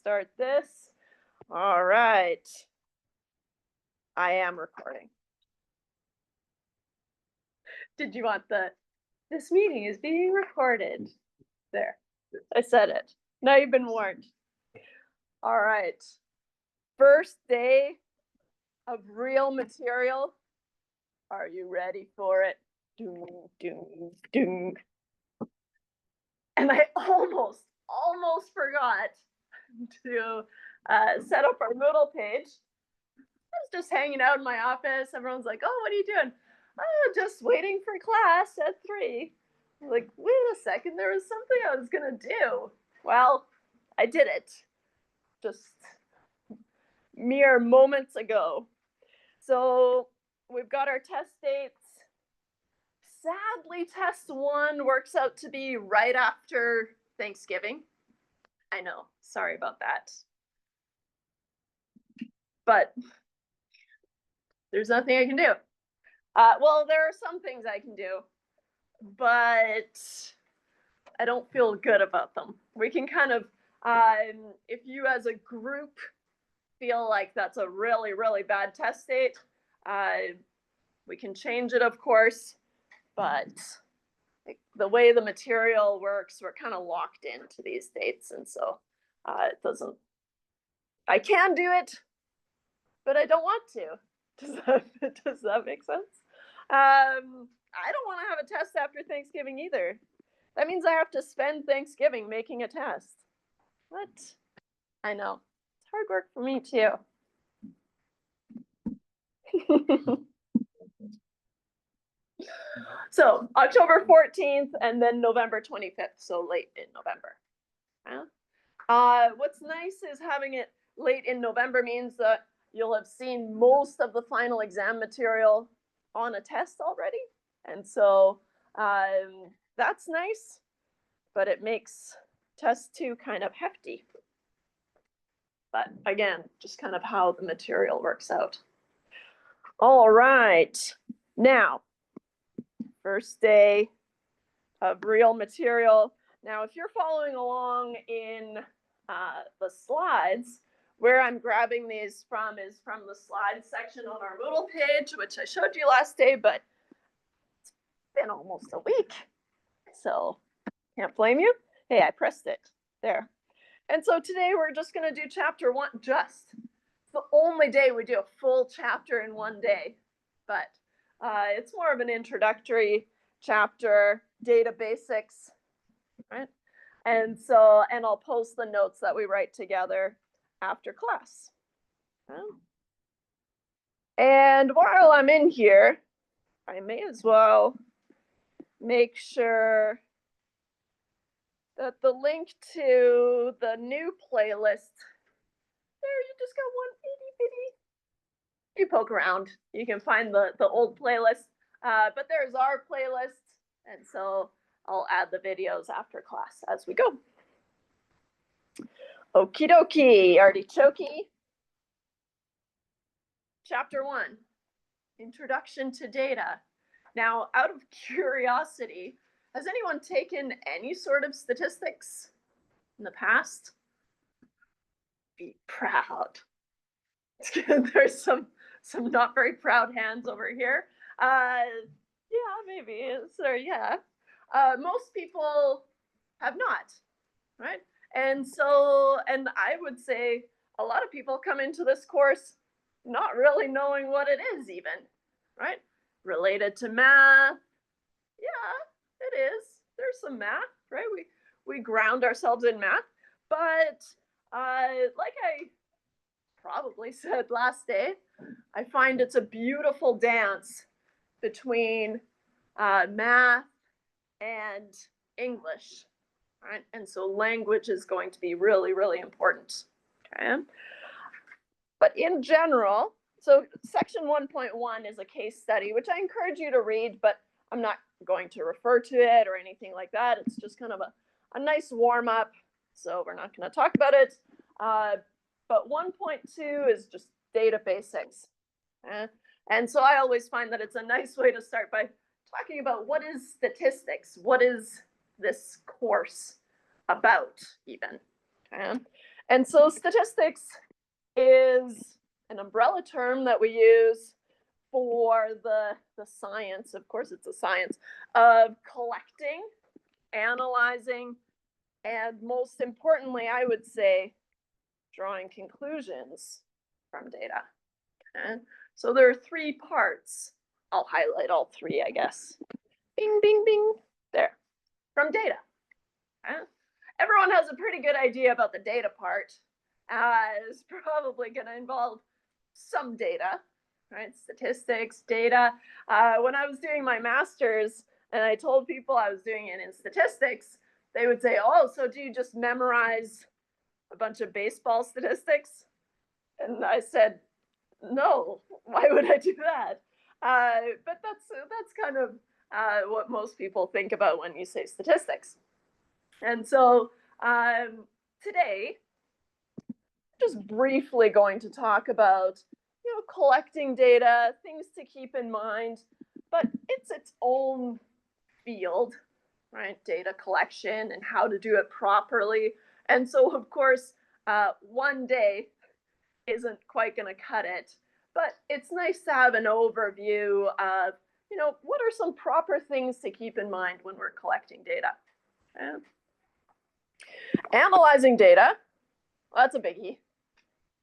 start this. All right. I am recording. Did you want this meeting is being recorded? There, I said it. Now you've been warned. All right. First day of real material. Are you ready for it? Doom, doom, doom. And I almost forgot to set up our Moodle page. I was just hanging out in my office. Everyone's like, oh, what are you doing? Oh, just waiting for class at 3. I'm like, wait a second, there was something I was gonna do. Well, I did it. Just mere moments ago. So we've got our test dates. Sadly, test 1 works out to be right after Thanksgiving. I know, sorry about that. But there's nothing I can do. Well, there are some things I can do, but I don't feel good about them. We can kind of, if you as a group feel like that's a really, really bad test date, we can change it, of course, but the way the material works, we're kind of locked into these dates, and so it doesn't, I can do it, but I don't want to. Does that make sense? I don't want to have a test after Thanksgiving either. That means I have to spend Thanksgiving making a test. What? I know. It's hard work for me too. So October 14th and then November 25th, so late in November. What's nice is having it late in November means that you'll have seen most of the final exam material on a test already. And so that's nice, but it makes test 2 kind of hefty. But again, just kind of how the material works out. All right, now, first day of real material. Now, if you're following along in the slides, where I'm grabbing these from is from the slides section on our Moodle page, which I showed you last day, but it's been almost a week, so can't blame you. Hey, I pressed it there. And so today we're just going to do chapter 1. It's the only day we do a full chapter in one day, but it's more of an introductory chapter, data basics, right? And so, and I'll post the notes that we write together after class. And while I'm in here, I may as well make sure that the link to the new playlist, there, you just got one itty bitty. You poke around, you can find the old playlist, but there's our playlist, and so I'll add the videos after class as we go. Okie dokie, artichoke. Chapter 1, Introduction to Data. Now, out of curiosity, has anyone taken any sort of statistics in the past? Be proud. There's some not very proud hands over here. Yeah, maybe. So yeah, most people have not, right? And so, and I would say a lot of people come into this course not really knowing what it is even, right? Related to math. Yeah, it is. There's some math, right? We ground ourselves in math, but like I probably said last day, I find it's a beautiful dance between math and English, right? And so language is going to be really, really important, okay? But in general, so section 1.1 is a case study, which I encourage you to read, but I'm not going to refer to it or anything like that. It's just kind of a nice warm up, so we're not going to talk about it. But 1.2 is just data basics. And so I always find that it's a nice way to start by talking about what is statistics? What is this course about even? And so statistics is an umbrella term that we use for the science, of course it's a science, of collecting, analyzing, and most importantly, I would say, drawing conclusions from data. Okay? So there are three parts. I'll highlight all three, I guess. Bing, bing, bing. There. From data. Okay? Everyone has a pretty good idea about the data part. It's probably going to involve some data, right? Statistics, data. When I was doing my master's and I told people I was doing it in statistics, they would say, oh, so do you just memorize a bunch of baseball statistics? And I said, no, why would I do that? But that's kind of what most people think about when you say statistics. And so today, just briefly going to talk about, collecting data, things to keep in mind, but it's its own field, right? Data collection and how to do it properly. And so, of course, one day isn't quite going to cut it, but it's nice to have an overview of, what are some proper things to keep in mind when we're collecting data. Okay? Analyzing data, well, that's a biggie.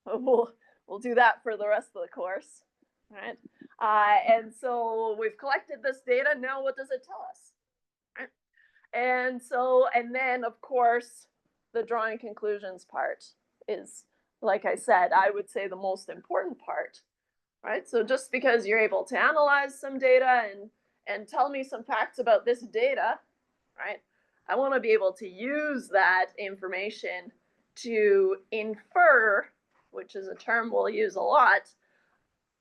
We'll do that for the rest of the course, right? And so we've collected this data. Now, what does it tell us? Right? And then, of course, the drawing conclusions part is, like I said, I would say the most important part, right? So just because you're able to analyze some data and tell me some facts about this data, right? I want to be able to use that information to infer, which is a term we'll use a lot,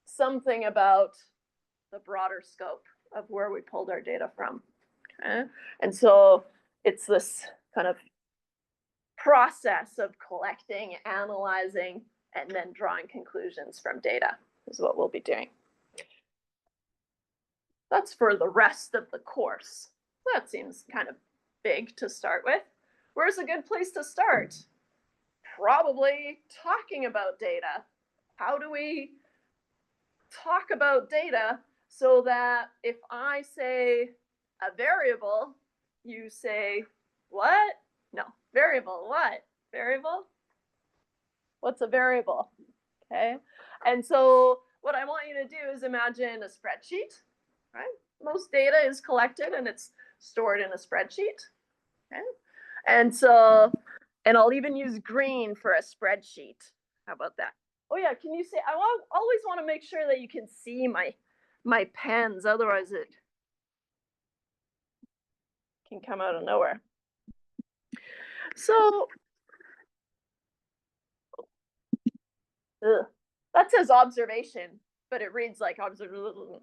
something about the broader scope of where we pulled our data from. Okay? And so it's this kind of process of collecting, analyzing, and then drawing conclusions from data is what we'll be doing. That's for the rest of the course. That seems kind of big to start with. Where's a good place to start? Probably talking about data. How do we talk about data so that if I say a variable, you say, what? No, variable, what? Variable? What's a variable? Okay. And so what I want you to do is imagine a spreadsheet, right? Most data is collected and it's stored in a spreadsheet. Okay. And so, and I'll even use green for a spreadsheet. How about that? Oh yeah, can you see? Always want to make sure that you can see my pens, otherwise it can come out of nowhere. So that says observation, but it reads like observation.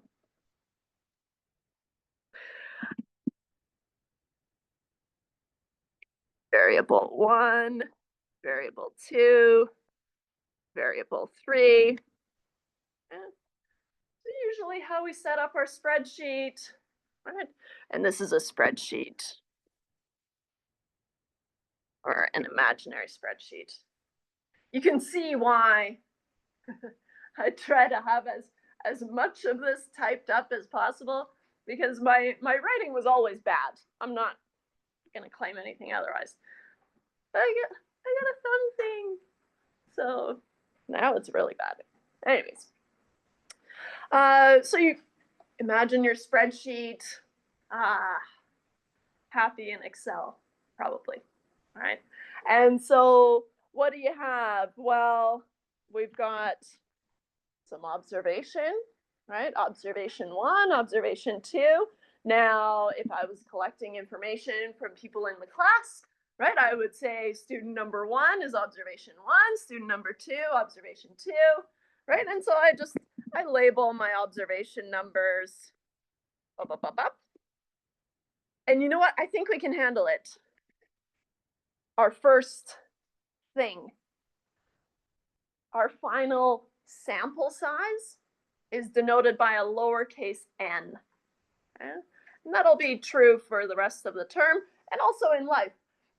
Variable 1, variable 2, variable 3. So usually how we set up our spreadsheet, right? And this is a spreadsheet or an imaginary spreadsheet. You can see why I try to have as much of this typed up as possible, because my writing was always bad. I'm not going to claim anything otherwise. But I got a thumb thing. So now it's really bad. Anyways. So you imagine your spreadsheet, happy in Excel, probably, all right? And so what do you have? Well, we've got some observation, right? Observation 1, observation 2. Now, if I was collecting information from people in the class, right, I would say student number 1 is observation 1, student number 2, observation 2, right? And so I label my observation numbers. Up, up, up, up. And you know what? I think we can handle it. Our first thing, our final sample size is denoted by a lowercase n. Okay? And that'll be true for the rest of the term and also in life.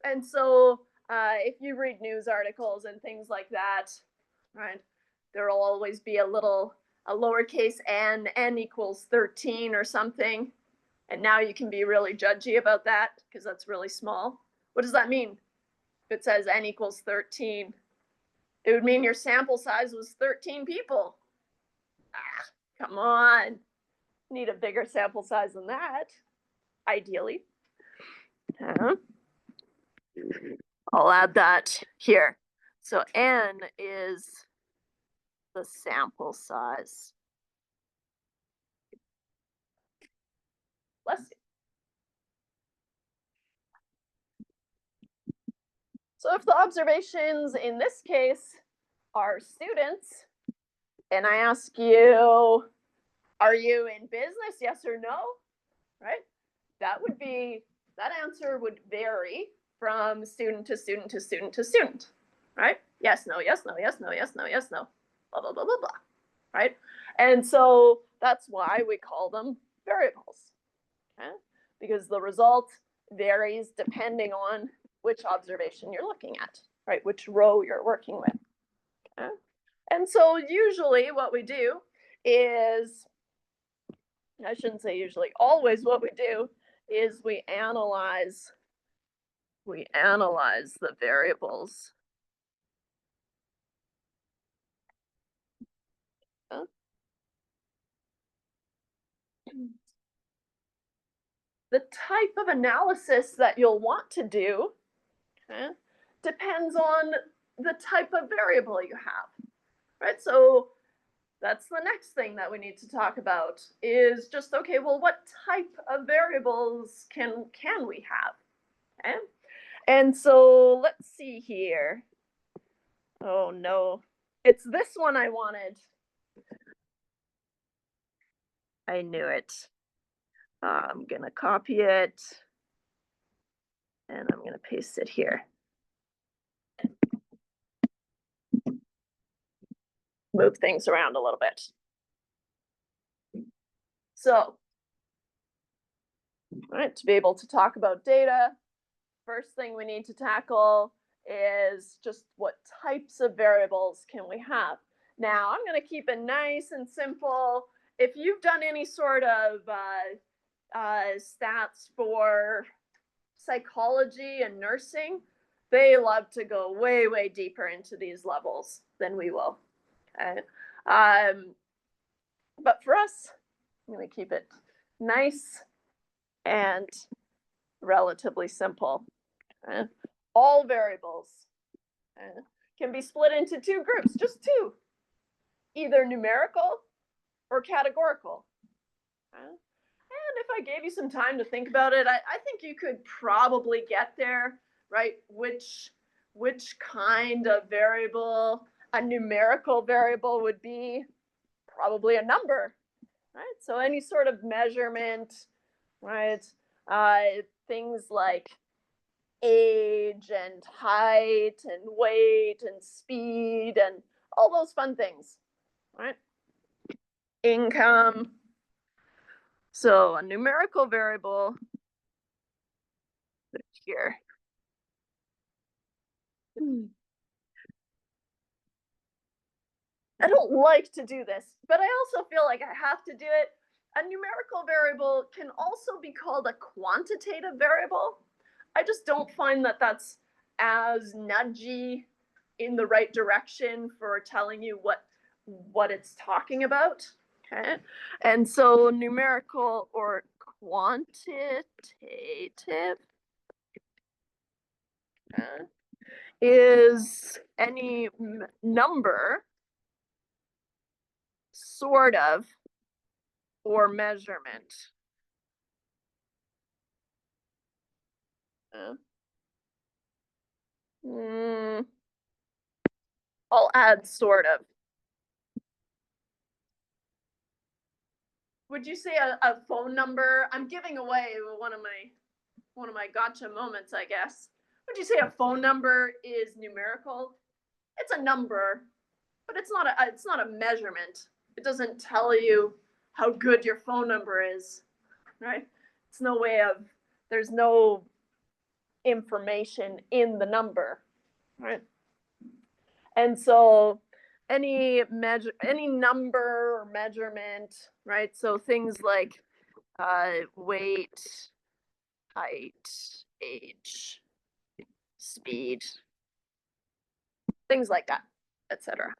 And so If you read news articles and things like that, right, there will always be a lowercase n equals 13 or something. And now you can be really judgy about that because that's really small. What does that mean? If it says n equals 13, it would mean your sample size was 13 people. Come on. Need a bigger sample size than that, ideally. I'll add that here. So n is the sample size. Bless you. So if the observations in this case are students, and I ask you, are you in business, yes or no, right? That answer would vary from student to student to student to student, right? Yes, no, yes, no, yes, no, yes, no, yes, no, blah, blah, blah, blah, blah, right? And so that's why we call them variables, okay? Because the result varies depending on which observation you're looking at, right? Which row you're working with, okay? And so usually what we do is, I shouldn't say usually, always what we do is we analyze the variables. The type of analysis that you'll want to do, okay, depends on the type of variable you have, right? So that's the next thing that we need to talk about is just, okay, well, what type of variables can we have, okay? And so let's see here. Oh no, it's this one I wanted. I knew it. I'm gonna copy it and I'm gonna paste it here. Move things around a little bit. So, all right, to be able to talk about data, first thing we need to tackle is just what types of variables can we have. Now, I'm going to keep it nice and simple. If you've done any sort of stats for psychology and nursing, they love to go way, way deeper into these levels than we will. Okay. But for us, I'm going to keep it nice and relatively simple. Okay. All variables can be split into two groups, just two, either numerical or categorical. Okay. And if I gave you some time to think about it, I think you could probably get there, right? Which kind of variable a numerical variable would be? Probably a number, right? So any sort of measurement, right? Things like age and height and weight and speed and all those fun things, right? Income. So a numerical variable here. I don't like to do this, but I also feel like I have to do it. A numerical variable can also be called a quantitative variable. I just don't find that that's as nudgy in the right direction for telling you what it's talking about. Okay. And so numerical or quantitative is any number, sort of, or measurement. I'll add sort of. Would you say a phone number? I'm giving away one of my gotcha moments, I guess. Would you say a phone number is numerical? It's a number, but it's not a measurement. It doesn't tell you how good your phone number is, right? It's no way of, there's no information in the number, right? And so any number or measurement, right? So things like weight, height, age, speed, things like that, etc.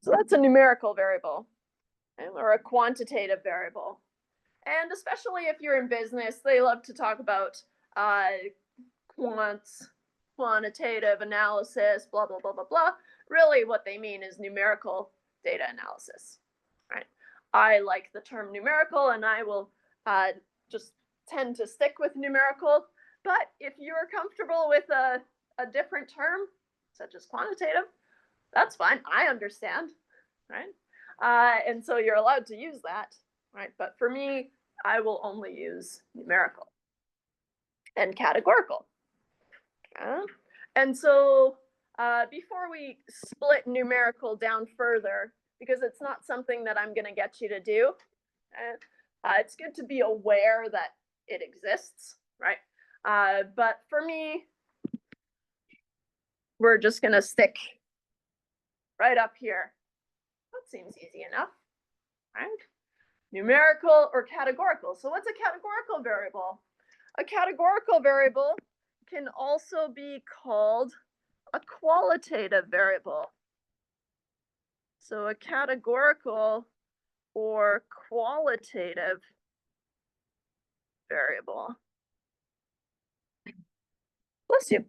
So that's a numerical variable, okay, or a quantitative variable. And especially if you're in business, they love to talk about quantitative analysis, blah, blah, blah, blah, blah. Really, what they mean is numerical data analysis, right? I like the term numerical, and I will just tend to stick with numerical. But if you're comfortable with a different term, such as quantitative, that's fine. I understand, right? And so you're allowed to use that, right? But for me, I will only use numerical and categorical. Okay? And so before we split numerical down further, because it's not something that I'm going to get you to do, it's good to be aware that it exists, right? But for me, we're just going to stick right up here. That seems easy enough, right? Numerical or categorical. So what's a categorical variable? A categorical variable can also be called a qualitative variable. So a categorical or qualitative variable. Bless you.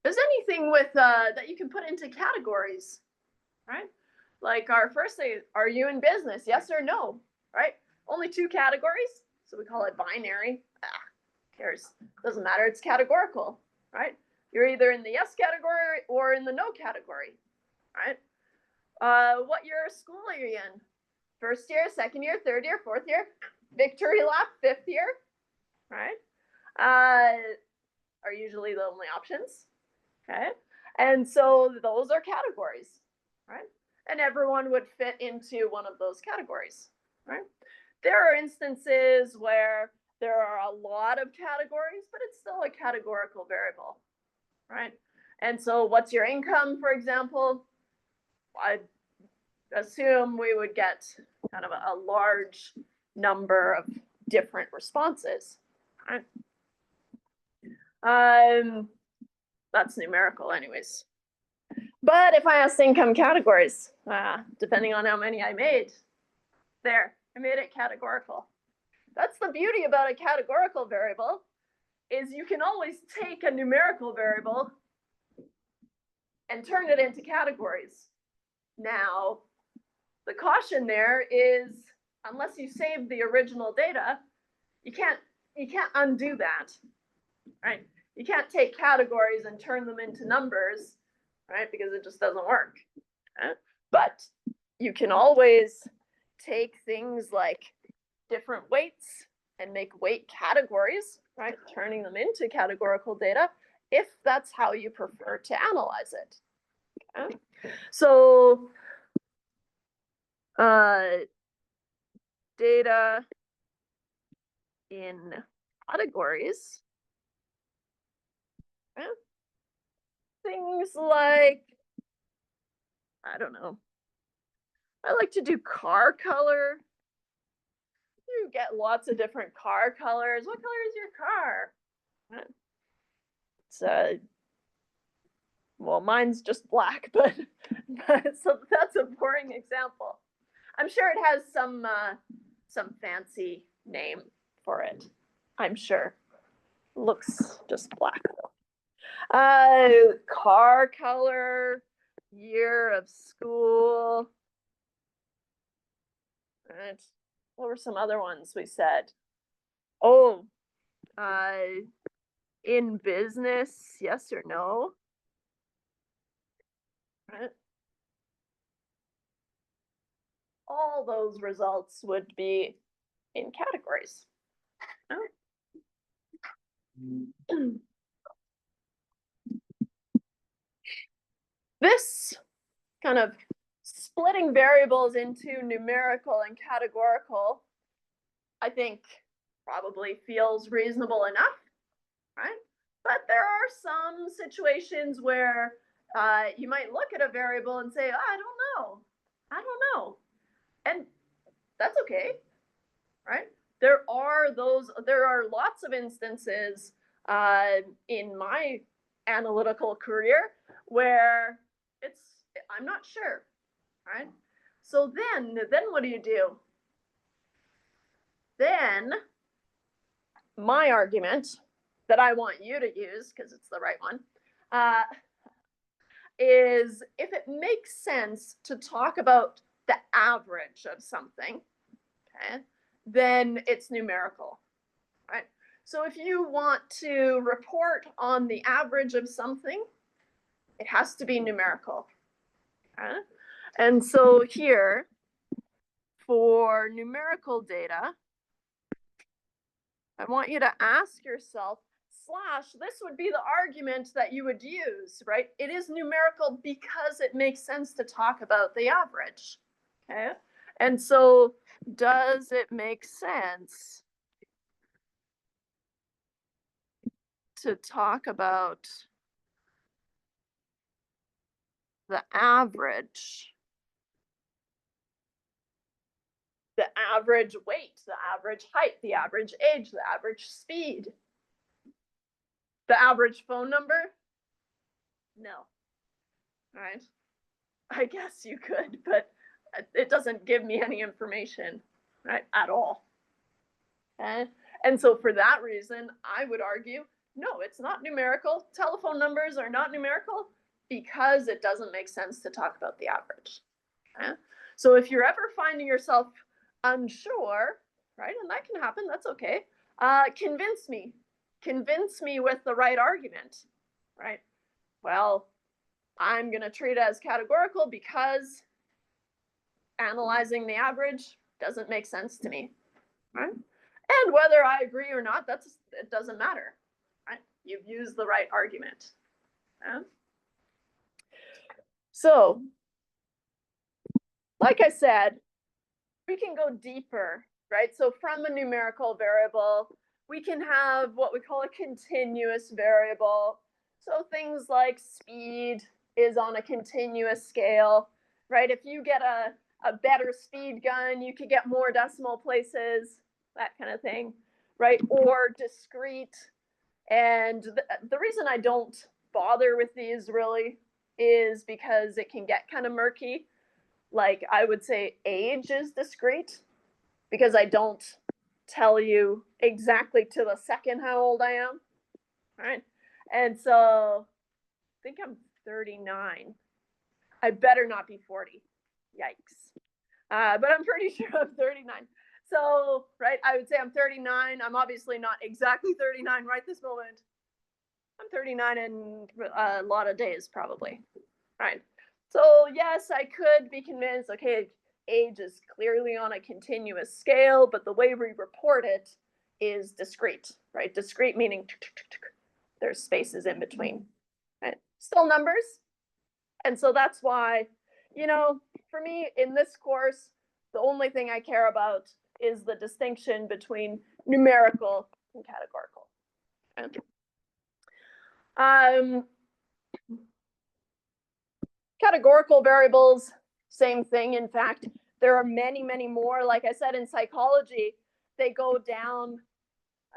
There's anything with that you can put into categories, right? Like our first thing, are you in business? Yes or no, right? Only two categories, so we call it binary. Who cares? Doesn't matter, it's categorical, right? You're either in the yes category or in the no category, right? What year of school are you in? First year, second year, third year, fourth year, victory lap, fifth year, right? Are usually the only options, okay? And so those are categories, right? And everyone would fit into one of those categories, right? There are instances where there are a lot of categories, but it's still a categorical variable, right? And so what's your income, for example? I assume we would get kind of a large number of different responses, right? That's numerical anyways. But if I asked income categories, depending on how many I made, there, I made it categorical. That's the beauty about a categorical variable, is you can always take a numerical variable and turn it into categories. Now, the caution there is, unless you save the original data, you can't undo that, right? You can't take categories and turn them into numbers, right? Because it just doesn't work. Okay? But you can always take things like different weights and make weight categories, right? Turning them into categorical data, if that's how you prefer to analyze it. Okay? So data in categories. Okay? Things like, I don't know, I like to do car color. You get lots of different car colors. What color is your car? It's well, mine's just black, but so that's a boring example. I'm sure it has some fancy name for it. I'm sure. Looks just black though. Car color, year of school. Right. What were some other ones we said? Oh, in business, yes or no? Right. All those results would be in categories. This kind of splitting variables into numerical and categorical, I think probably feels reasonable enough, right? But there are some situations where you might look at a variable and say, oh, I don't know. And that's okay, right? There are lots of instances in my analytical career where I'm not sure, right? So then what do? Then my argument that I want you to use, because it's the right one, is if it makes sense to talk about the average of something, okay, then it's numerical, right? So if you want to report on the average of something, it has to be numerical, okay? And so here, for numerical data, I want you to ask yourself, this would be the argument that you would use, right? It is numerical because it makes sense to talk about the average, okay? And so does it make sense to talk about the average, the average weight, the average height, the average age, the average speed, the average phone number? No, right? I guess you could, but it doesn't give me any information, right, at all. Okay? And so for that reason, I would argue, no, it's not numerical. Telephone numbers are not numerical because it doesn't make sense to talk about the average. Okay? So if you're ever finding yourself unsure, right, and that can happen, that's okay, convince me with the right argument, right? Well, I'm going to treat it as categorical because analyzing the average doesn't make sense to me, right? And whether I agree or not, it doesn't matter, right? You've used the right argument. Okay? So, like I said, we can go deeper, right? So from a numerical variable, we can have what we call a continuous variable. So things like speed is on a continuous scale, right? If you get a better speed gun, you could get more decimal places, that kind of thing, right? Or discrete. And the reason I don't bother with these really is because it can get kind of murky. Like I would say age is discrete because I don't tell you exactly to the second how old I am, right? And so I think I'm 39. I better not be 40. Yikes. But I'm pretty sure I'm 39. So, right, I would say I'm 39. I'm obviously not exactly 39 right this moment. I'm 39 in a lot of days, probably, right? So, yes, I could be convinced, okay, age is clearly on a continuous scale, but the way we report it is discrete, right? Discrete meaning there's spaces in between, right? Still numbers. And so that's why, for me in this course, the only thing I care about is the distinction between numerical and categorical. Categorical variables, same thing. In fact, there are many, many more. Like I said, in psychology, they go down,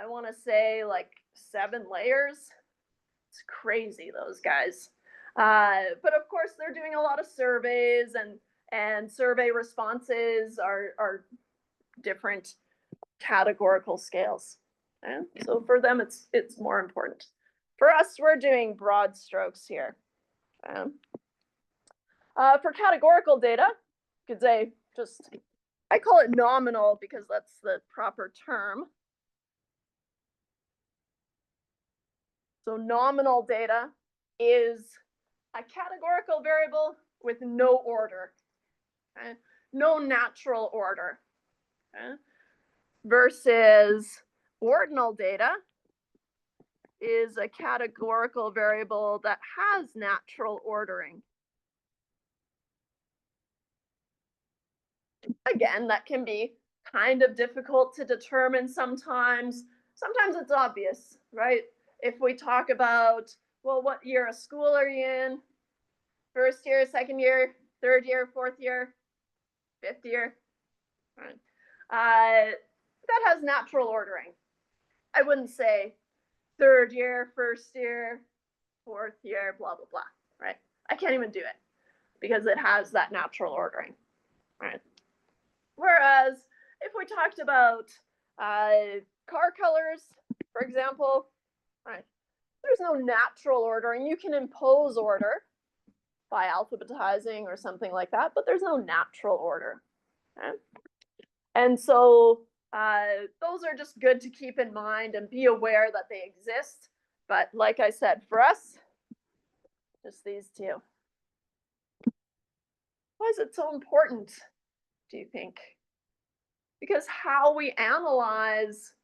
I want to say like 7 layers. It's crazy, those guys. But of course, they're doing a lot of surveys, and survey responses are different categorical scales. Okay? So for them, it's more important. For us, we're doing broad strokes here. For categorical data, you could say I call it nominal because that's the proper term. So nominal data is a categorical variable with no order, okay? No natural order, okay? Versus ordinal data is a categorical variable that has natural ordering. Again, that can be kind of difficult to determine sometimes. Sometimes it's obvious, right? If we talk about, well, what year of school are you in? First year, second year, third year, fourth year, fifth year. Right? That has natural ordering. I wouldn't say third year, first year, fourth year, blah, blah, blah, right? I can't even do it because it has that natural ordering, right? Whereas if we talked about car colors, for example, right, there's no natural ordering. You can impose order by alphabetizing or something like that, but there's no natural order. Okay? And so those are just good to keep in mind and be aware that they exist. But like I said, for us, just these two. Why is it so important, do you think? Because how we analyze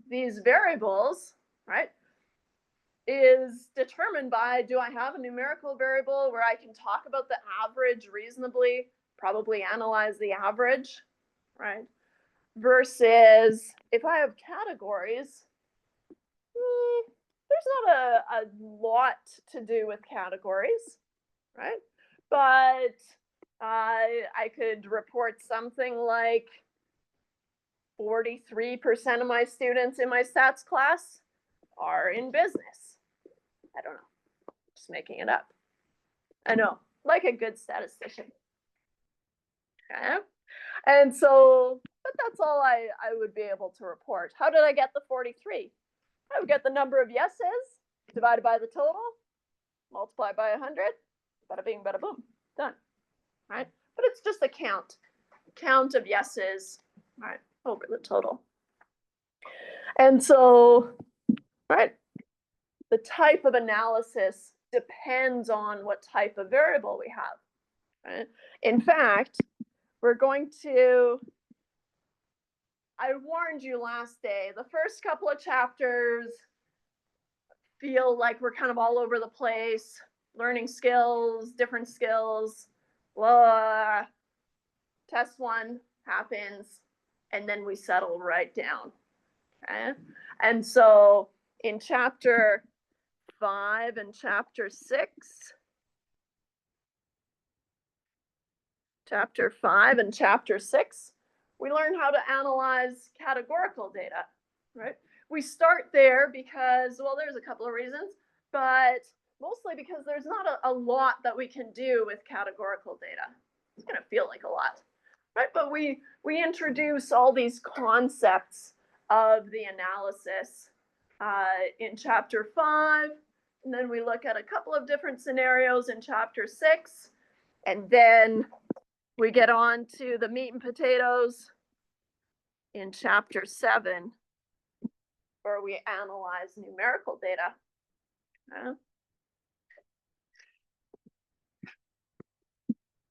these variables, right, is determined by, do I have a numerical variable where I can talk about the average reasonably, probably analyze the average, right? Versus if I have categories, there's not a lot to do with categories, right? But I could report something like 43% of my students in my stats class are in business. I don't know, just making it up. I know, like a good statistician. Okay. And so, but that's all I would be able to report. How did I get the 43? I would get the number of yeses divided by the total, multiplied by 100, bada bing, bada boom, done, right? But it's just a count of yeses, right, over the total. And so, right, the type of analysis depends on what type of variable we have, right? In fact, we're going to, I warned you last day, the first couple of chapters feel like we're kind of all over the place, learning skills, different skills, blah. Test one happens, and then we settle right down. Okay? And so in chapter 5 and chapter 6, we learn how to analyze categorical data, right? We start there because, well, there's a couple of reasons, but mostly because there's not a lot that we can do with categorical data. It's going to feel like a lot, right? But we introduce all these concepts of the analysis in chapter 5, and then we look at a couple of different scenarios in chapter 6, and then we get on to the meat and potatoes in chapter 7, where we analyze numerical data.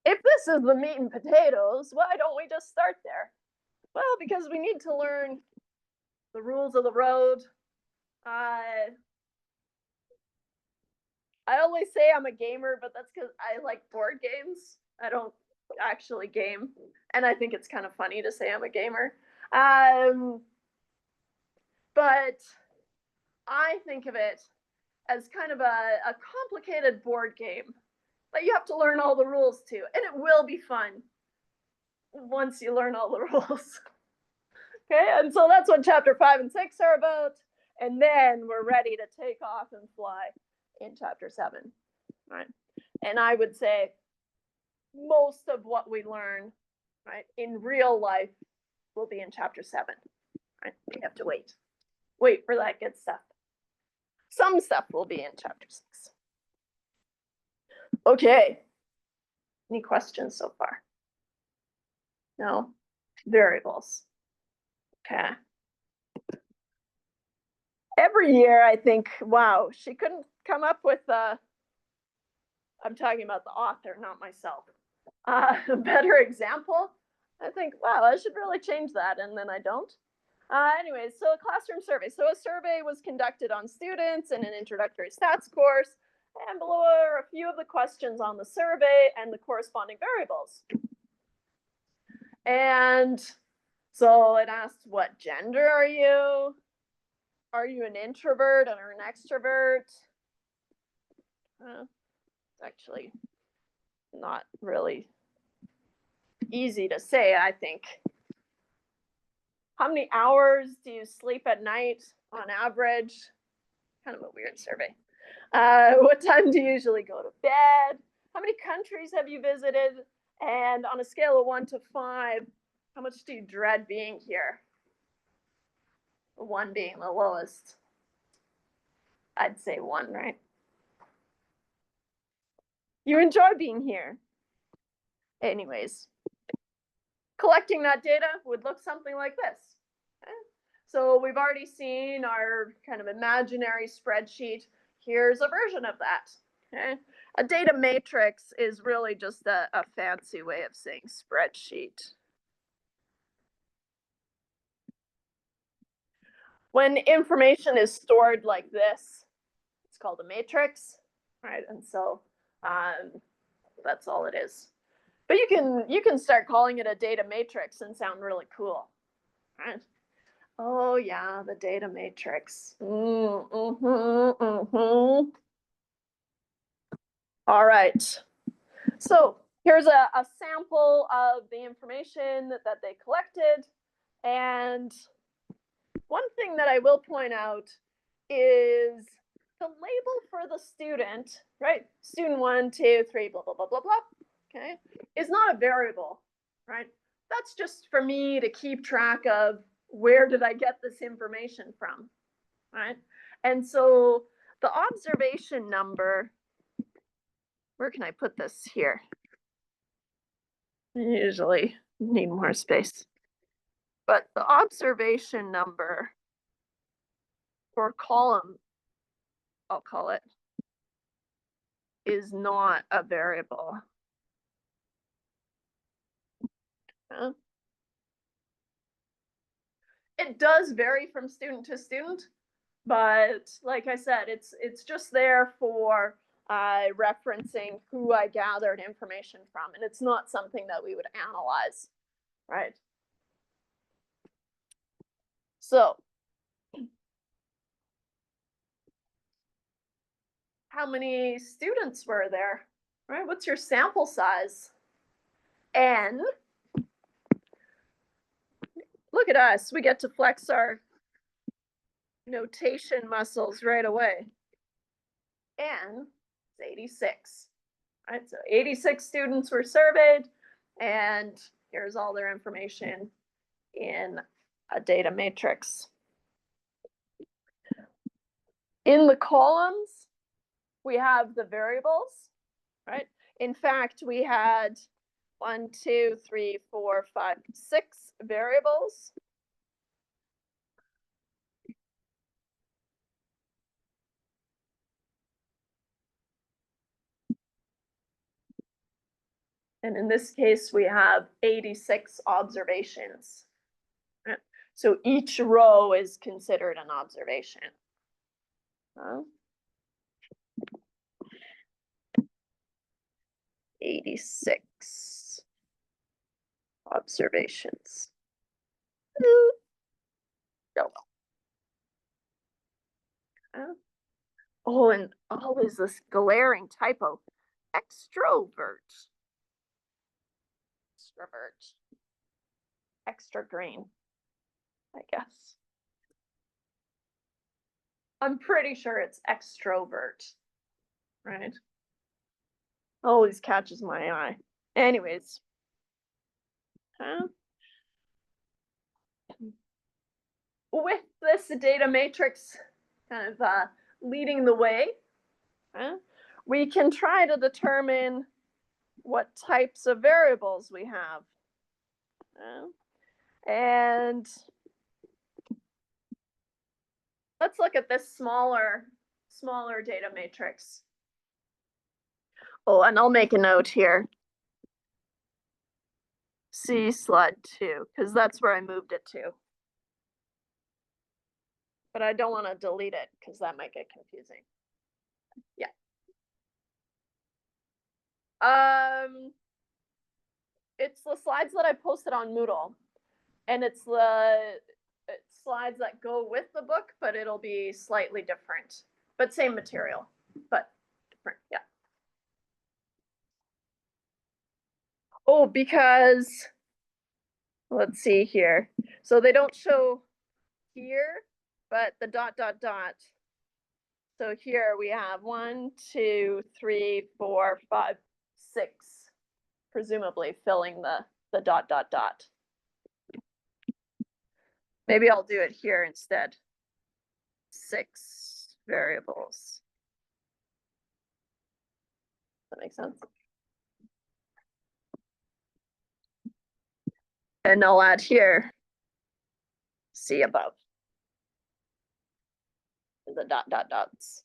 If this is the meat and potatoes, why don't we just start there? Well, because we need to learn the rules of the road. I always say I'm a gamer, but that's because I like board games. I don't actually game, and I think it's kind of funny to say I'm a gamer. But I think of it as kind of a complicated board game that you have to learn all the rules to, and it will be fun once you learn all the rules. Okay, and so that's what chapter 5 and 6 are about, and then we're ready to take off and fly in chapter 7, right? And I would say most of what we learn, right, in real life will be in chapter 7, right? We have to wait for that good stuff. Some stuff will be in chapter 6. Okay. Any questions so far? No? Variables. Okay. Every year I think, wow, she couldn't come up with I'm talking about the author, not myself. A better example. I think, wow, I should really change that, and then I don't. Anyways, so a classroom survey. So a survey was conducted on students in an introductory stats course, and below are a few of the questions on the survey and the corresponding variables. And so it asks, what gender are you? Are you an introvert or an extrovert? It's actually not really easy to say, I think. How many hours do you sleep at night on average? Kind of a weird survey. What time do you usually go to bed? How many countries have you visited? And on a scale of 1 to 5, how much do you dread being here? 1 being the lowest. I'd say 1, right? You enjoy being here. Anyways, collecting that data would look something like this. Okay? So we've already seen our kind of imaginary spreadsheet. Here's a version of that. Okay? A data matrix is really just a fancy way of saying spreadsheet. When information is stored like this, it's called a matrix, right? And so that's all it is. But you can start calling it a data matrix and sound really cool, right? Oh yeah, the data matrix. All right. So here's a sample of the information that they collected. And one thing that I will point out is the label for the student, right? Student 1, 2, 3, blah, blah, blah, blah, blah, okay, is not a variable, right? That's just for me to keep track of where did I get this information from, right? And so the observation number, where can I put this here? I usually need more space. But the observation number or column, I'll call it, is not a variable. It does vary from student to student, but like I said, it's just there for referencing who I gathered information from, and it's not something that we would analyze, right? So, how many students were there, right? What's your sample size? N. Look at us, we get to flex our notation muscles right away. N is 86. Right, so 86 students were surveyed, and here's all their information in a data matrix. In the columns, we have the variables, right? In fact, we had 1, 2, 3, 4, 5, 6 variables. And in this case, we have 86 observations. Right? So each row is considered an observation. 86 observations. No. Oh, and always this glaring typo. Extrovert. Extrovert. Extra green, I guess. I'm pretty sure it's extrovert, right? Always catches my eye. Anyways. With this data matrix kind of leading the way, we can try to determine what types of variables we have. And let's look at this smaller data matrix. Oh, and I'll make a note here. See slide 2, because that's where I moved it to. But I don't want to delete it because that might get confusing. Yeah. it's the slides that I posted on Moodle, and it's the slides that go with the book, but it'll be slightly different, but same material, but different. Yeah. Oh, because let's see here. So they don't show here, but the dot, dot, dot. So here we have 1, 2, 3, 4, 5, 6, presumably filling the dot, dot, dot. Maybe I'll do it here instead. 6 variables. That makes sense. And I'll add here, see above, the dot, dot, dots.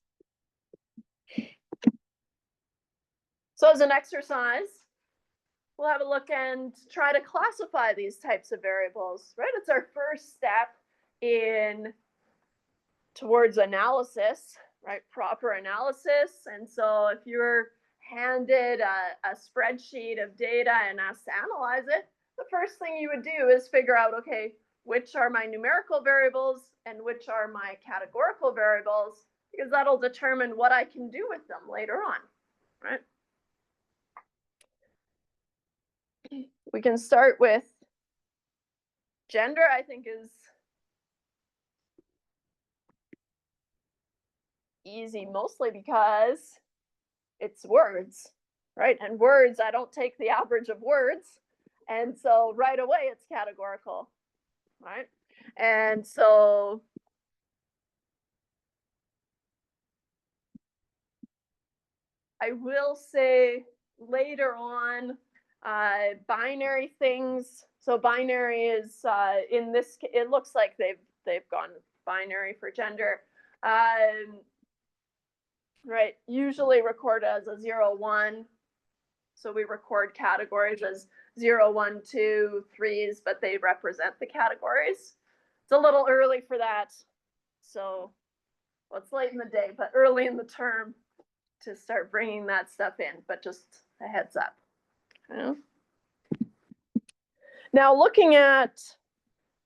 So as an exercise, we'll have a look and try to classify these types of variables, right? It's our first step in towards analysis, right? Proper analysis. And so if you're handed a spreadsheet of data and asked to analyze it, the first thing you would do is figure out, okay, which are my numerical variables and which are my categorical variables, because that'll determine what I can do with them later on, right? We can start with gender, I think is easy mostly because it's words, right? And words, I don't take the average of words. And so right away it's categorical, right? And so I will say later on, binary things. So binary is in this, it looks like they've gone binary for gender. Right, usually record as a 0, 1. So we record categories as 0, 1, 2, 3s, but they represent the categories. It's a little early for that. So, well, it's late in the day, but early in the term to start bringing that stuff in, but just a heads up. Okay. Now, looking at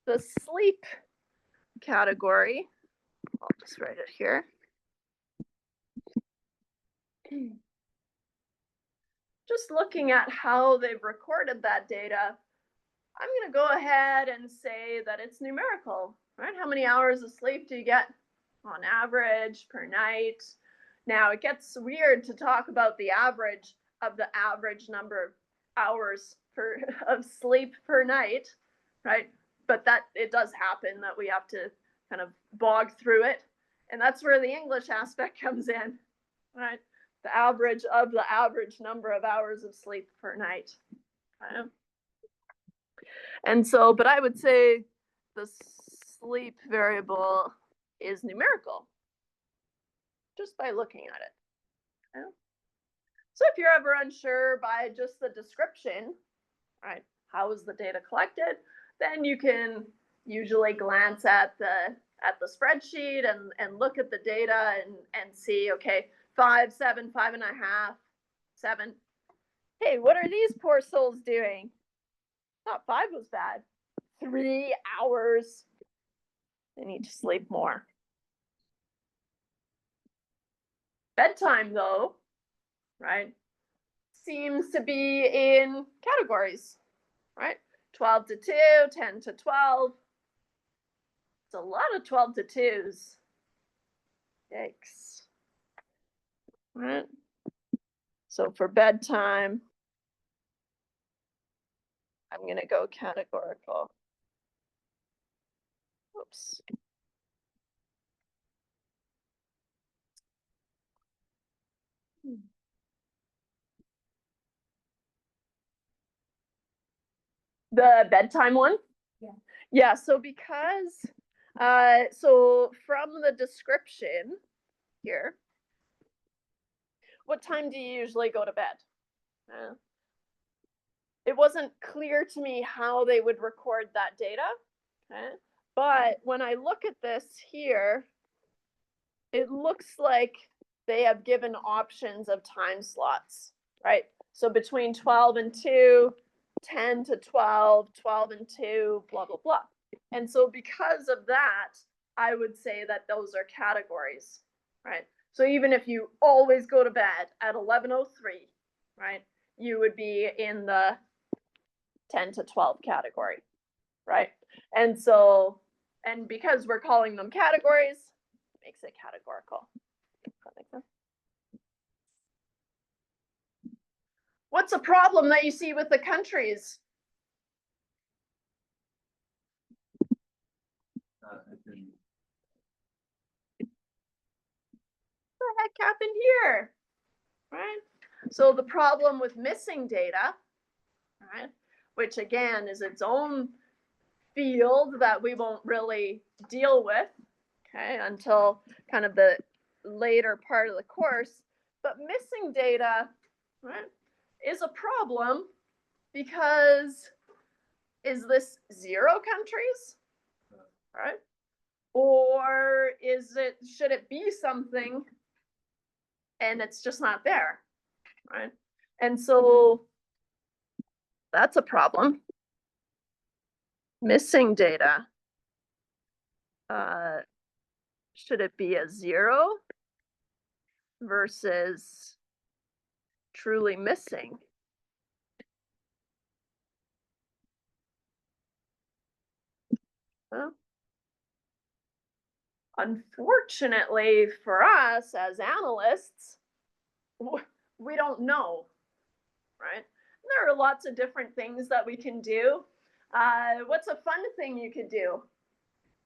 the sleep category, I'll just write it here. Just looking at how they've recorded that data, I'm going to go ahead and say that it's numerical, right? How many hours of sleep do you get on average per night? Now, it gets weird to talk about the average of the average number of hours of sleep per night, right? But that it does happen that we have to kind of bog through it. And that's where the English aspect comes in, right? The average of the average number of hours of sleep per night. Okay? And so, but I would say the sleep variable is numerical just by looking at it. Okay? So if you're ever unsure by just the description, right, how is the data collected, then you can usually glance at the spreadsheet and look at the data and see, okay, 5, 7, 5.5, 7. Hey, what are these poor souls doing? Thought 5 was bad. 3 hours. They need to sleep more. Bedtime, though, right, seems to be in categories, right? 12 to 2, 10 to 12. It's a lot of 12 to 2s. Yikes. Right? So for bedtime, I'm going to go categorical. Oops. The bedtime one? Yeah. Yeah, so because, so from the description here, what time do you usually go to bed? It wasn't clear to me how they would record that data, okay? But when I look at this here, it looks like they have given options of time slots, right? So between 12 and 2, 10 to 12, 12 and 2, blah, blah, blah. And so because of that, I would say that those are categories, right? So even if you always go to bed at 11:03, right, you would be in the 10 to 12 category, right? And so, and because we're calling them categories, makes it categorical. Does that make sense? What's a problem that you see with the countries? What the heck happened here? Right? So the problem with missing data, right, which again is its own field that we won't really deal with, okay, until kind of the later part of the course. But missing data, right, is a problem because is this 0 countries, right? Or should it be something and it's just not there, right? And so that's a problem. Missing data. Should it be a 0 versus truly missing? Well, unfortunately for us as analysts, we don't know, right? There are lots of different things that we can do. What's a fun thing you could do?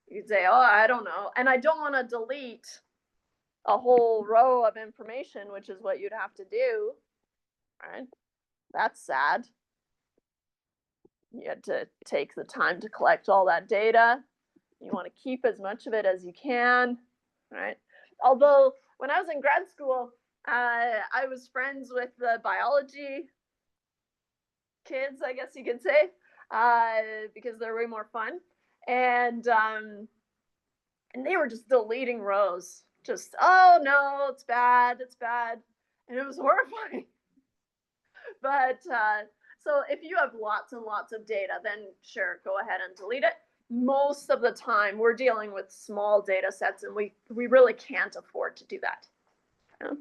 You could say, oh, I don't know. And I don't want to delete a whole row of information, which is what you'd have to do, right? That's sad. You had to take the time to collect all that data. You want to keep as much of it as you can, right? Although when I was in grad school, I was friends with the biology kids, I guess you could say, because they're way more fun. And they were just deleting rows. Just, oh no, it's bad, it's bad. And it was horrifying. But so if you have lots and lots of data, then sure, go ahead and delete it. Most of the time, we're dealing with small data sets, and we really can't afford to do that. Yeah.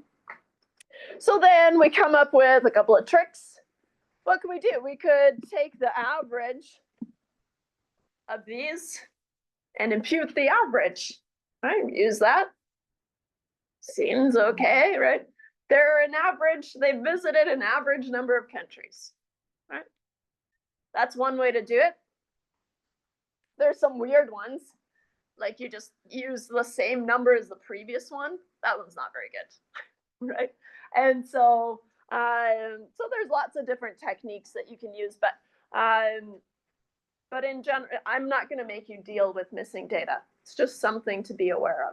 So then we come up with a couple of tricks. What can we do? We could take the average of these and impute the average, right? Use that. Seems okay, right? They're an average, they visited an average number of countries, right? That's one way to do it. There's some weird ones, like you just use the same number as the previous one. That one's not very good, right? And so, so there's lots of different techniques that you can use, but in general, I'm not going to make you deal with missing data. It's just something to be aware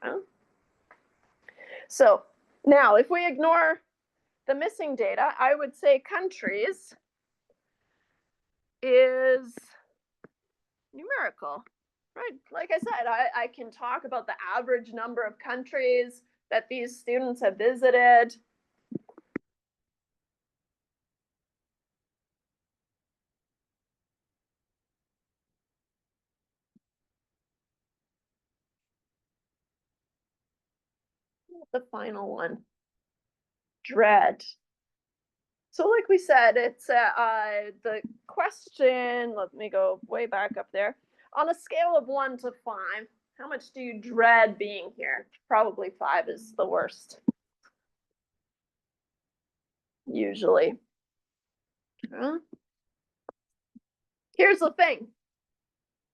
of. So now, if we ignore the missing data, I would say countries is numerical, right? Like I said, I can talk about the average number of countries that these students have visited. The final one, dread. So like we said, it's the question, let me go way back up there. On a scale of 1 to 5, how much do you dread being here? Probably 5 is the worst. Usually. Here's the thing.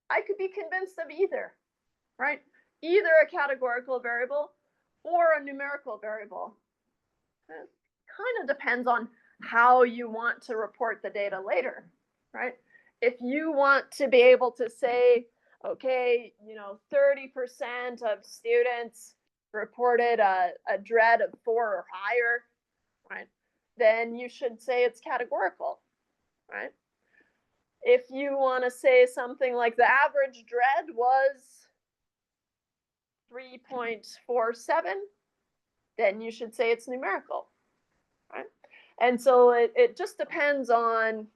I could be convinced of either, right? Either a categorical variable or a numerical variable. It kind of depends on how you want to report the data later, right? If you want to be able to say, okay, 30% of students reported a dread of 4 or higher, right? Then you should say it's categorical, right? If you want to say something like the average dread was 3.47, then you should say it's numerical, right? And so it just depends on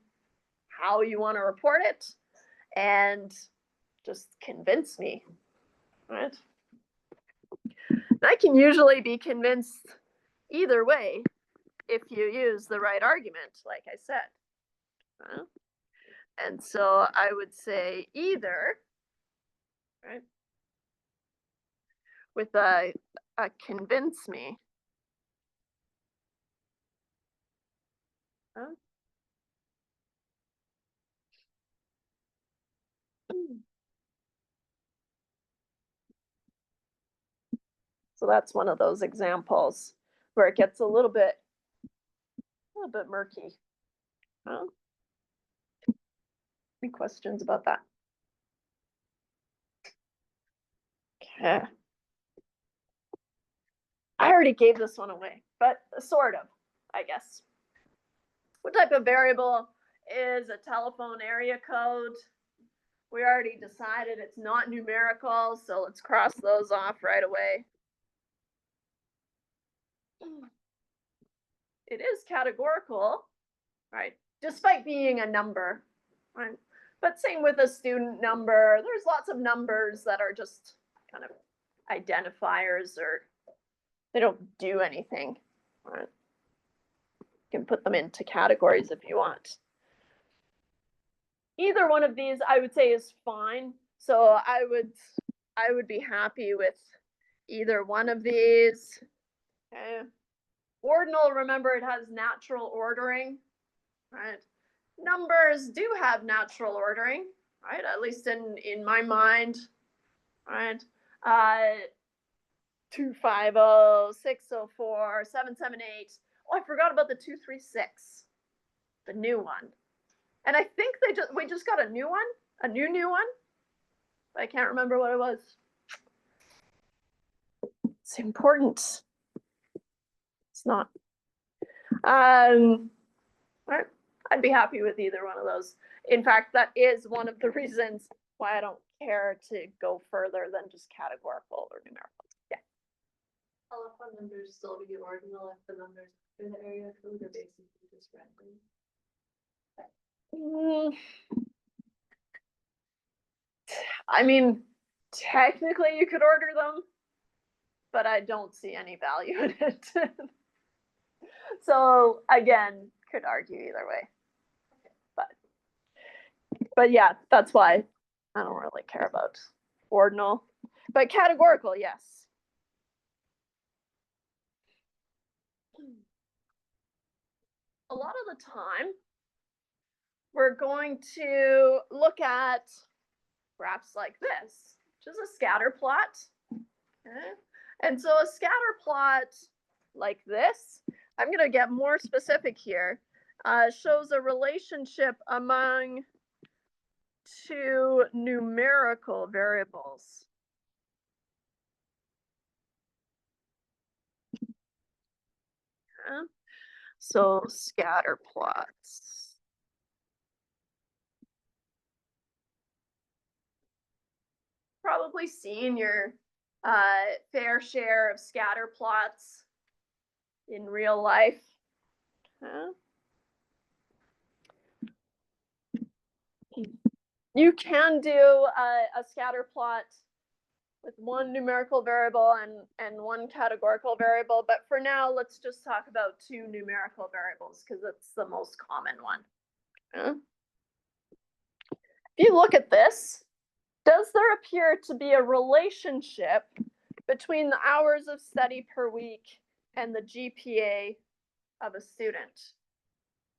how you want to report it and just convince me, right? And I can usually be convinced either way if you use the right argument, like I said. And so I would say either, right, with a convince me. Huh? So that's one of those examples where it gets a little bit murky. Huh? Any questions about that? Okay. I already gave this one away, but sort of, I guess. What type of variable is a telephone area code? We already decided it's not numerical, so let's cross those off right away. It is categorical, right? Despite being a number, right? But same with a student number. There's lots of numbers that are just kind of identifiers, or they don't do anything, right? You can put them into categories if you want. Either one of these I would say is fine. So I would be happy with either one of these. Okay. Ordinal, remember, it has natural ordering, right? Numbers do have natural ordering, right? At least in my mind, right? 250, 604, 778. Oh, I forgot about the 236, the new one. And I think we just got a new one, a new one. But I can't remember what it was. It's important. It's not. Right. I'd be happy with either one of those. In fact, that is one of the reasons why I don't care to go further than just categorical or numerical. Yeah. Telephone numbers still be ordinal if the numbers in the area code are basically just random. I mean, technically you could order them, but I don't see any value in it. So again, could argue either way. But yeah, that's why I don't really care about ordinal. But categorical, yes. A lot of the time, we're going to look at graphs like this, which is a scatter plot. Okay? And so a scatter plot like this, I'm going to get more specific here, shows a relationship among two numerical variables. Okay? So scatter plots. Probably seen your fair share of scatter plots in real life. Okay? You can do a scatter plot with one numerical variable and one categorical variable, but for now, let's just talk about two numerical variables because it's the most common one. Okay? If you look at this, does there appear to be a relationship between the hours of study per week and the GPA of a student?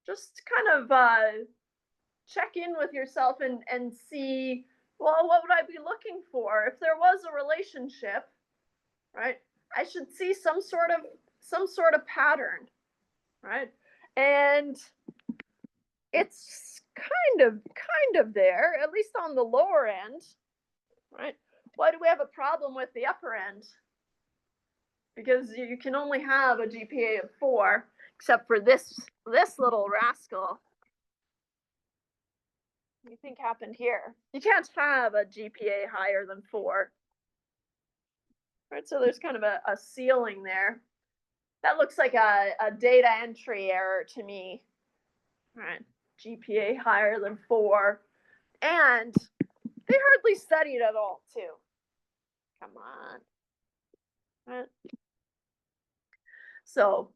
Just kind of check in with yourself and see, well, what would I be looking for? If there was a relationship, right, I should see some sort of pattern, right? And it's kind of there, at least on the lower end, right? Why do we have a problem with the upper end? Because you can only have a GPA of 4, except for this little rascal. What do you think happened here? You can't have a GPA higher than 4. Right, so there's kind of a ceiling there. That looks like a data entry error to me. Right. GPA higher than 4, and they hardly studied at all, too. Come on. Right? So,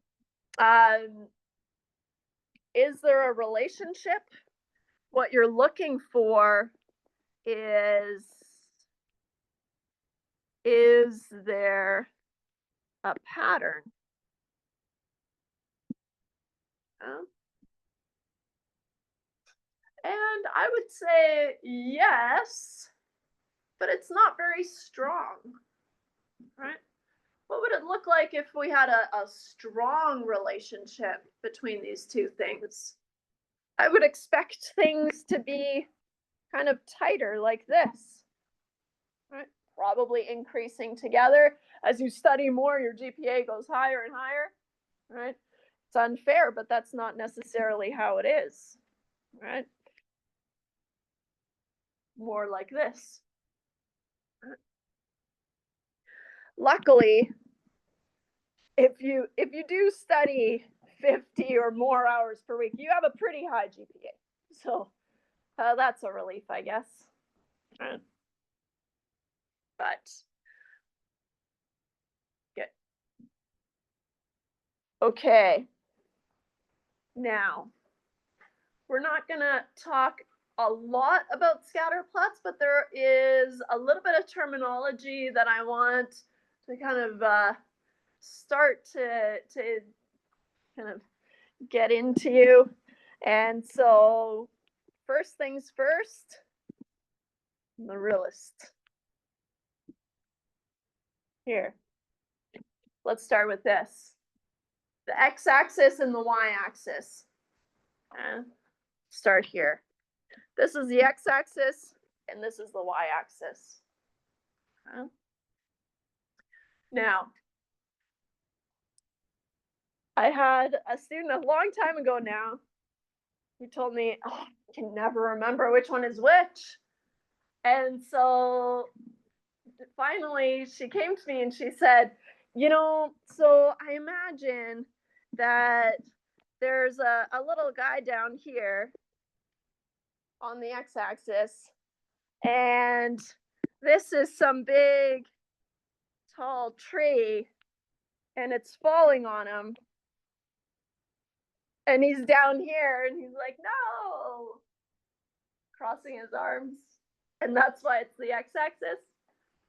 is there a relationship? What you're looking for is there a pattern? Um, and I would say yes, but it's not very strong, right? What would it look like if we had a strong relationship between these two things? I would expect things to be kind of tighter like this, right? Probably increasing together. As you study more, your GPA goes higher and higher, right? It's unfair, but that's not necessarily how it is, right? More like this. Luckily, if you do study 50 or more hours per week, you have a pretty high GPA. So that's a relief, I guess. But good. Okay. Now, we're not going to talk a lot about scatter plots, but there is a little bit of terminology that I want to kind of start to kind of get into you. And so, first things first, the realist. Here, let's start with this. The x-axis and the y-axis. Start here. This is the x-axis, and this is the y-axis. Now, I had a student a long time ago now who told me, oh, I can never remember which one is which. And so finally she came to me and she said, so I imagine that there's a little guy down here on the x-axis, and this is some big, tall tree, and it's falling on him. And he's down here, and he's like, no, crossing his arms. And that's why it's the x-axis.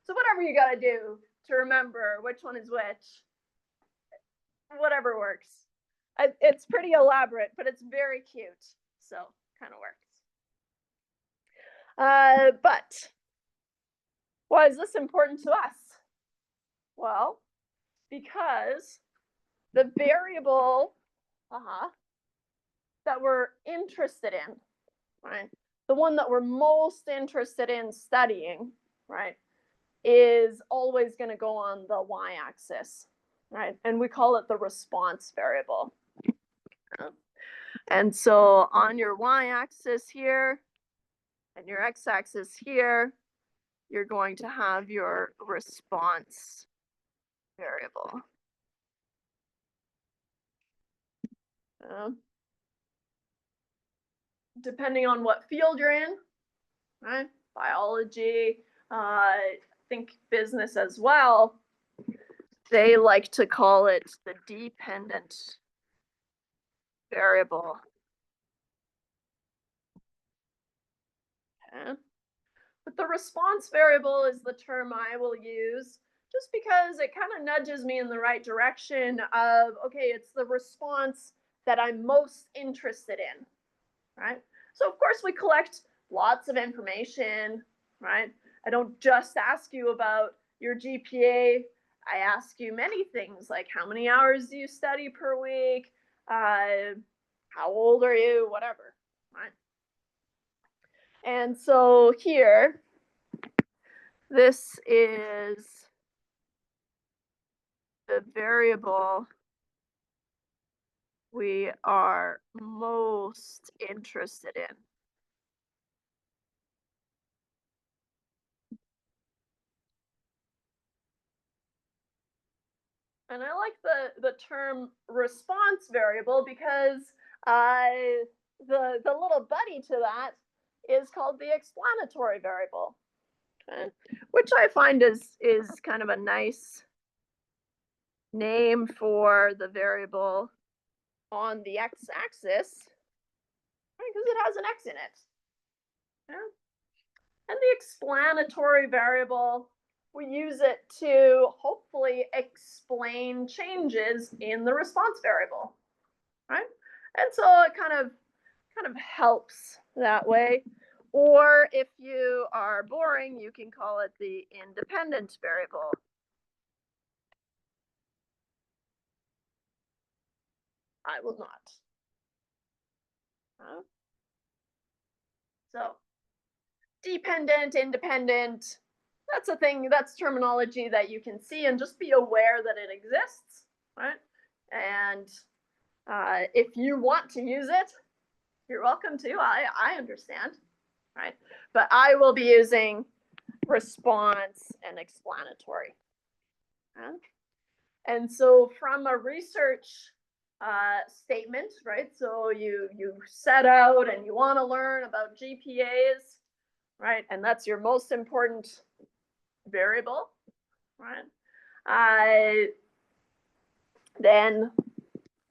So whatever you got to do to remember which one is which, whatever works. It's pretty elaborate, but it's very cute. So kind of works. But why is this important to us? Well, because the variable that we're interested in, right? The one that we're most interested in studying, right, is always going to go on the y-axis, right? And we call it the response variable. And so on your y-axis here and your x-axis here, you're going to have your response variable. Depending on what field you're in, right? Biology, I think business as well, they like to call it the dependent variable. Okay. But the response variable is the term I will use just because it kind of nudges me in the right direction of, okay, it's the response that I'm most interested in, right? So of course we collect lots of information, right? I don't just ask you about your GPA. I ask you many things like how many hours do you study per week? How old are you? Whatever, right? And so here, this is the variable we are most interested in. And I like the term response variable because the little buddy to that is called the explanatory variable, okay? Which I find is kind of a nice name for the variable on the x-axis, right? Because it has an x in it. Yeah? And the explanatory variable, we use it to hopefully explain changes in the response variable, right? And so it kind of helps that way. Or if you are boring, you can call it the independent variable. I will not. So dependent, independent, that's a thing, that's terminology that you can see and just be aware that it exists, right? And if you want to use it, you're welcome to. I understand, right? But I will be using response and explanatory. Okay? And so from a research statement, right? So you set out and you want to learn about GPAs, right? And that's your most important variable, right? Then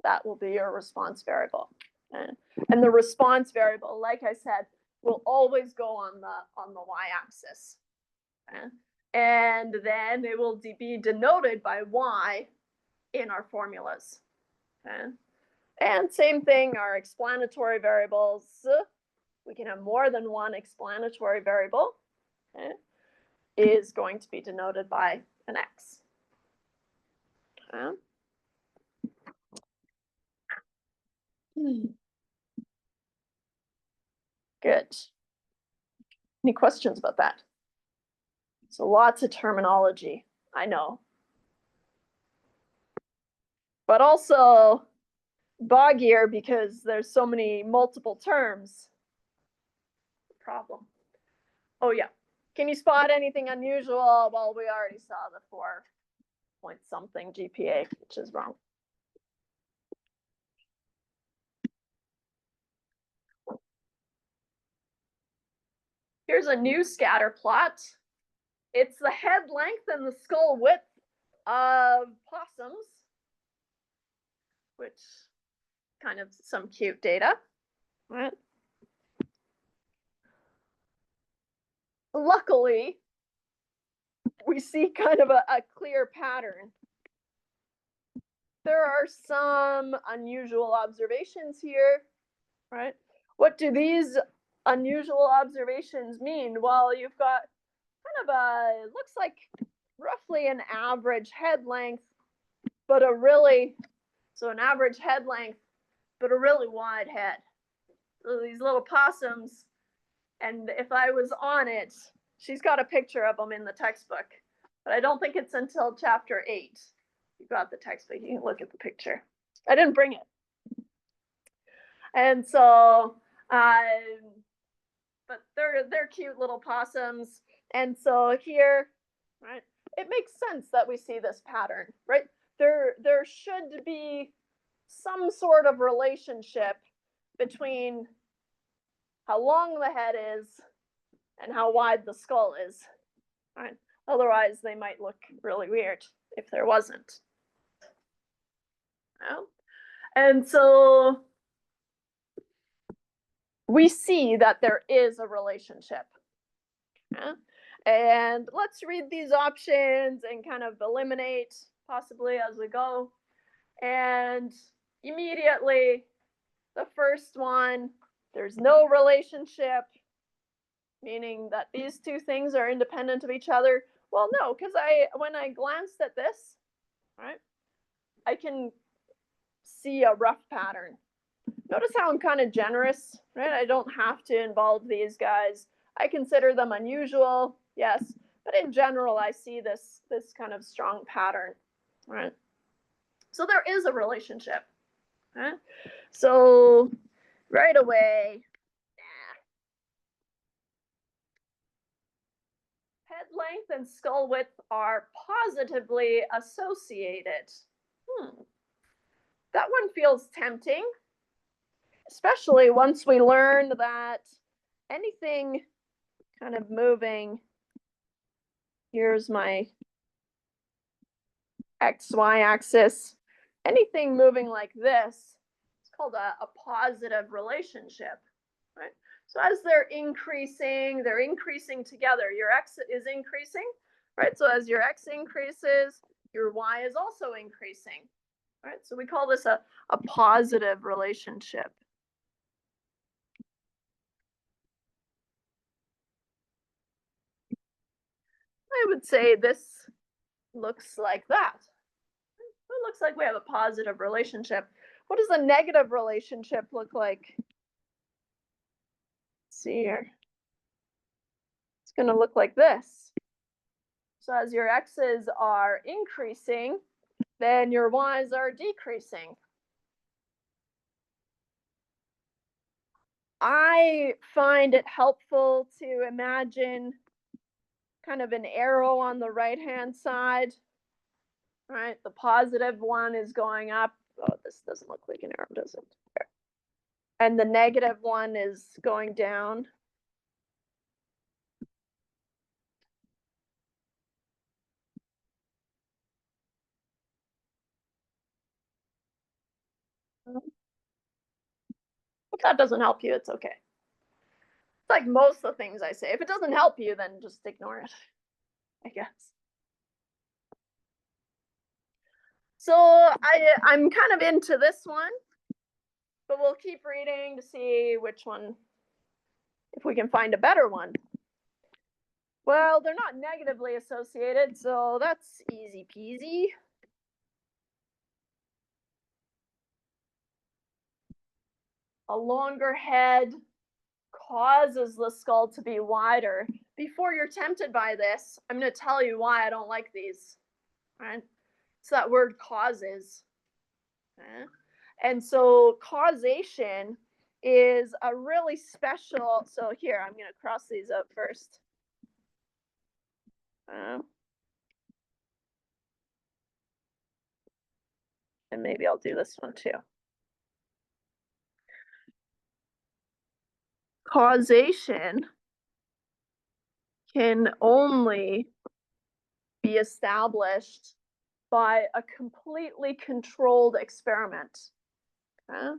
that will be your response variable. And the response variable, like I said, will always go on the y-axis. Okay? And then it will be denoted by y in our formulas. Okay? And same thing, our explanatory variables, we can have more than one explanatory variable, okay, is going to be denoted by an x. Okay? Good. Any questions about that? So lots of terminology, I know. But also boggier because there's so many multiple terms. Problem. Oh yeah. Can you spot anything unusual? Well, we already saw the 4 point something GPA, which is wrong. Here's a new scatter plot. It's the head length and the skull width of possums, which kind of some cute data, right? Luckily, we see kind of a clear pattern. There are some unusual observations here, right? What do these unusual observations mean? Well, you've got kind of a, looks like roughly an average head length, but so an average head length, but a really wide head. So these little possums, and if I was on it, she's got a picture of them in the textbook, but I don't think it's until chapter 8. You got the textbook, you can look at the picture. I didn't bring it. And so, but they're cute little possums. And so here, right, it makes sense that we see this pattern, right? There should be some sort of relationship between how long the head is and how wide the skull is, right? Otherwise, they might look really weird if there wasn't. Yeah? And so we see that there is a relationship. Yeah? And let's read these options and kind of eliminate possibly as we go. And immediately, the first one, there's no relationship, meaning that these two things are independent of each other. Well, no, because when I glanced at this, right, I can see a rough pattern. Notice how I'm kind of generous, right? I don't have to involve these guys. I consider them unusual, yes, but in general, I see this kind of strong pattern, right? So there is a relationship, right? So right away, head length and skull width are positively associated. That one feels tempting. especially once we learned that anything kind of moving, here's my XY axis, anything moving like this, it's called a positive relationship, right? So as they're increasing together. Your X is increasing, right? So as your X increases, your Y is also increasing, right? So we call this a positive relationship. I would say this looks like that. It looks like we have a positive relationship. What does a negative relationship look like? Let's see here. It's going to look like this. So as your X's are increasing, then your Y's are decreasing. I find it helpful to imagine kind of an arrow on the right-hand side, right? The positive one is going up. Oh, this doesn't look like an arrow, does it? And the negative one is going down. If that doesn't help you, it's okay. It's like most of the things I say. If it doesn't help you, then just ignore it, I guess. So I'm kind of into this one, but we'll keep reading to see which one, if we can find a better one. Well, they're not negatively associated, so that's easy peasy. A longer head causes the skull to be wider. Before you're tempted by this, I'm going to tell you why I don't like these. Right? So that word causes. Okay? And so causation is a really special. So here, I'm going to cross these out first. And maybe I'll do this one too. Causation can only be established by a completely controlled experiment. Okay?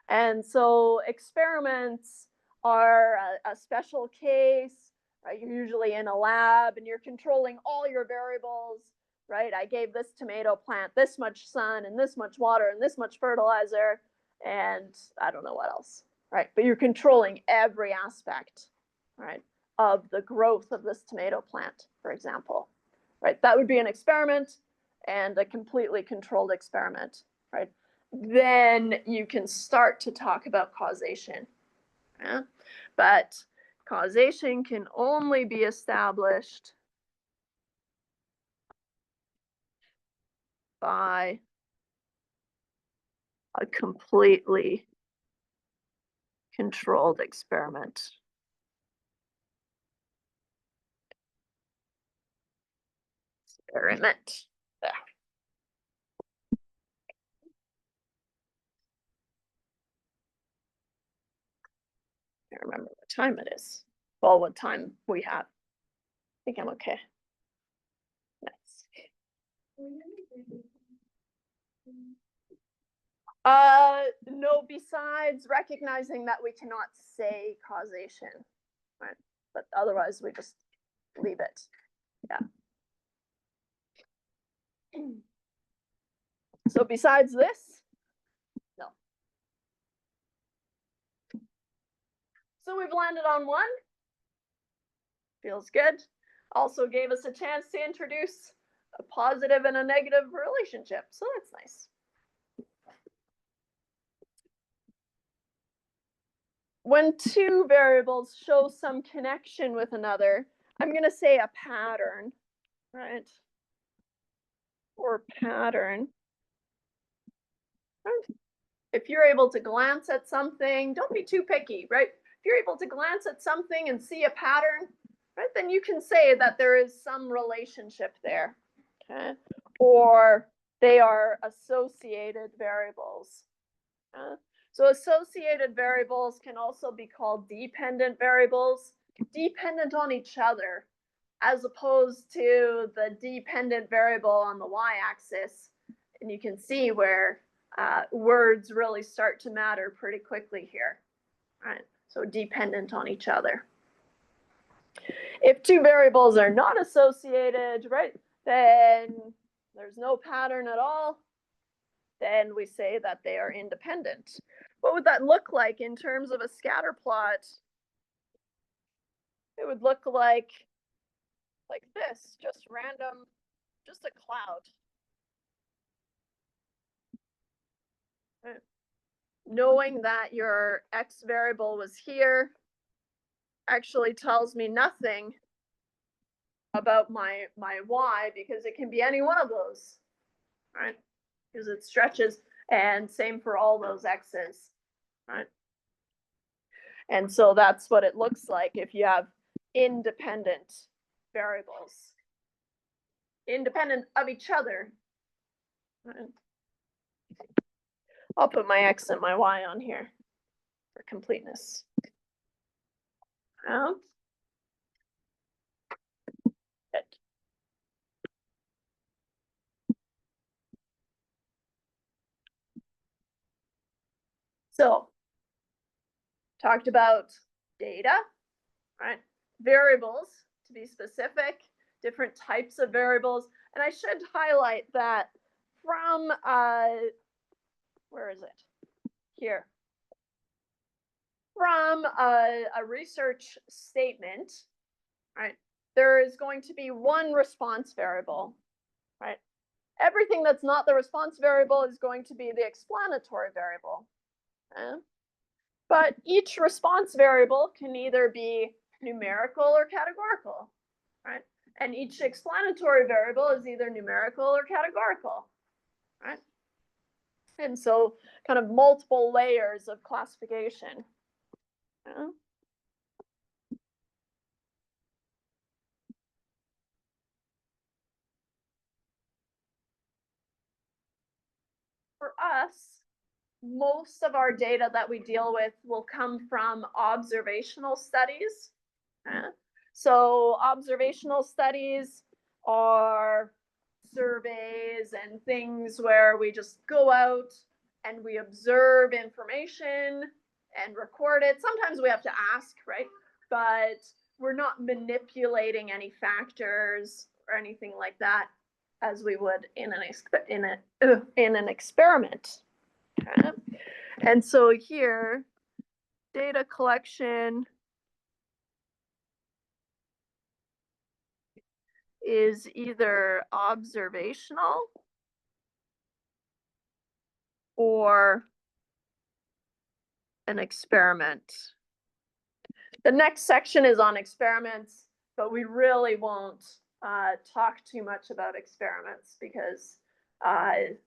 And so experiments are a special case, right? You're usually in a lab and you're controlling all your variables, right? I gave this tomato plant this much sun and this much water and this much fertilizer, and I don't know what else, right? But you're controlling every aspect, right, of the growth of this tomato plant, for example, right? That would be an experiment and a completely controlled experiment, right? Then you can start to talk about causation. Yeah? But causation can only be established by a completely controlled experiment. Experiment. There. I can't remember what time it is. Well, what time we have. I think I'm okay. Nice. No, besides recognizing that we cannot say causation, right? But otherwise we just leave it. Yeah. So besides this, no. So we've landed on one. Feels good. Also gave us a chance to introduce a positive and a negative relationship. So that's nice. When two variables show some connection with another, I'm going to say a pattern, right? Or pattern. If you're able to glance at something, don't be too picky, right? If you're able to glance at something and see a pattern, right, then you can say that there is some relationship there, okay? Or they are associated variables. So associated variables can also be called dependent variables, dependent on each other, as opposed to the dependent variable on the y-axis. And you can see where words really start to matter pretty quickly here, right? So dependent on each other. If two variables are not associated, right, then there's no pattern at all. Then we say that they are independent. What would that look like in terms of a scatter plot? It would look like this, just random, just a cloud. Right. Knowing that your x variable was here actually tells me nothing about my y, because it can be any one of those, right? Because it stretches, and same for all those x's, right? And so that's what it looks like if you have independent variables, independent of each other. Right? I'll put my x and my y on here for completeness. Good. So, talked about data, right? Variables, to be specific, different types of variables. And I should highlight that from, where is it? Here. From a research statement, right, there is going to be one response variable, right? Everything that's not the response variable is going to be the explanatory variable. Okay? But each response variable can either be numerical or categorical, right? And each explanatory variable is either numerical or categorical, right? And so kind of multiple layers of classification. Yeah. For us, most of our data that we deal with will come from observational studies. So observational studies are surveys and things where we just go out and we observe information and record it. Sometimes we have to ask, right? But we're not manipulating any factors or anything like that as we would in an experiment. Okay? And so here, data collection is either observational or an experiment. The next section is on experiments, but we really won't talk too much about experiments because I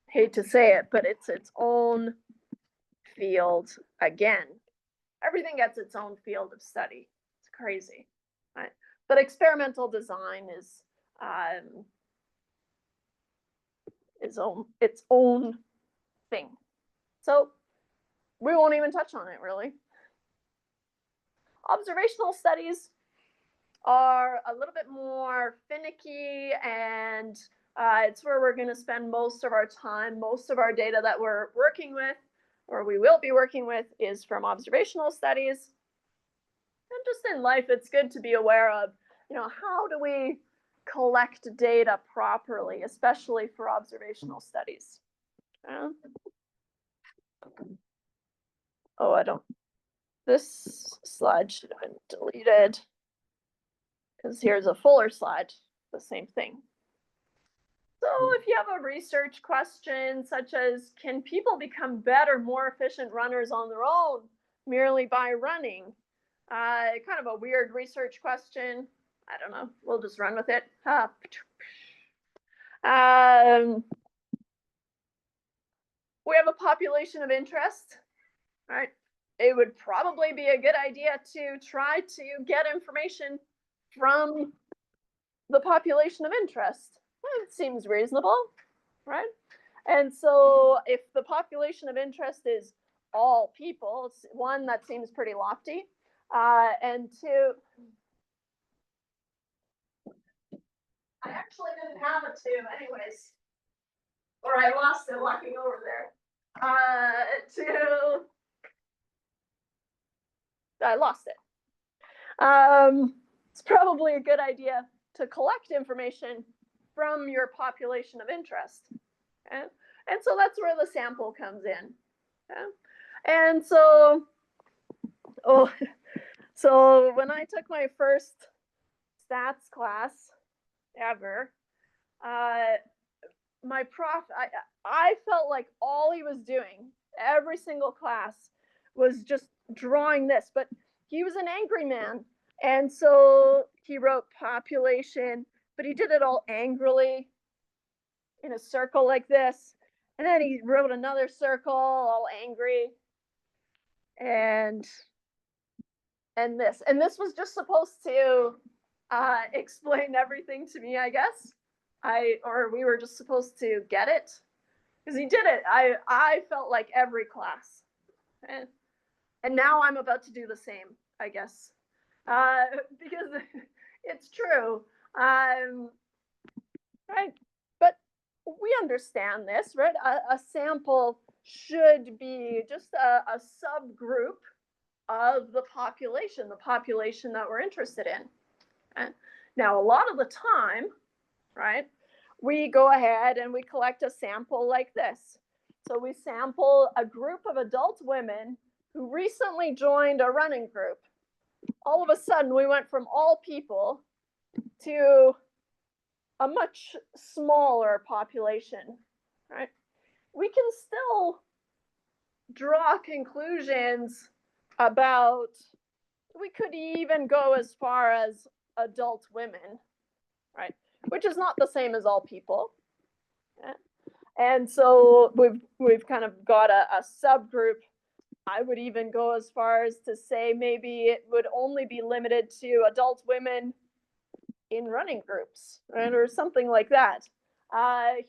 hate to say it, but it's its own field again. Everything gets its own field of study. It's crazy, right? But experimental design is its own thing. So we won't even touch on it really. Observational studies are a little bit more finicky, and it's where we're going to spend most of our time. Most of our data that we're working with, or we will be working with, is from observational studies. And just in life, it's good to be aware of, how do we collect data properly, especially for observational studies. This slide should have been deleted because here's a fuller slide, the same thing. So if you have a research question such as, can people become better, more efficient runners on their own merely by running? Kind of a weird research question. I don't know. We'll just run with it. We have a population of interest, right? It would probably be a good idea to try to get information from the population of interest. It seems reasonable, right? And so if the population of interest is all people, it's one, that seems pretty lofty. And two, I actually didn't have a two anyways, or I lost it walking over there. Two, I lost it. It's probably a good idea to collect information from your population of interest. Okay? And so that's where the sample comes in. Okay? And so, so when I took my first stats class ever, my prof, I felt like all he was doing every single class was just drawing this, but he was an angry man. And so he wrote population, but he did it all angrily in a circle like this. And then he wrote another circle all angry. And this was just supposed to explain everything to me, I guess. Or we were just supposed to get it because he did it. I felt like every class, and now I'm about to do the same, I guess, because it's true. Right, but we understand this, right? A sample should be just a subgroup of the population that we're interested in. Okay? Now, a lot of the time, right, we go ahead and we collect a sample like this. So we sample a group of adult women who recently joined a running group. All of a sudden, we went from all people to a much smaller population, right? We can still draw conclusions about, we could even go as far as adult women, right? Which is not the same as all people. Yeah. And so we've kind of got a subgroup. I would even go as far as to say maybe it would only be limited to adult women in running groups, right? Or something like that.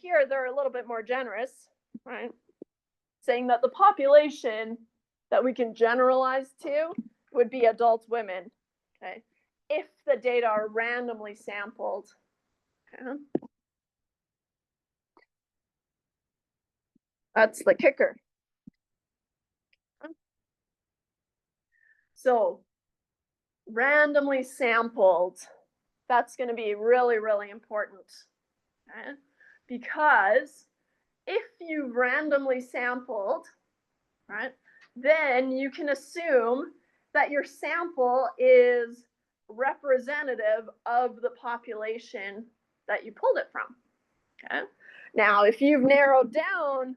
Here, they're a little bit more generous, right? Saying that the population that we can generalize to would be adult women, okay? If the data are randomly sampled. Okay? That's the kicker. So randomly sampled, that's going to be really, really important. Okay? Because if you've randomly sampled, right, then you can assume that your sample is representative of the population that you pulled it from. Okay? Now, if you've narrowed down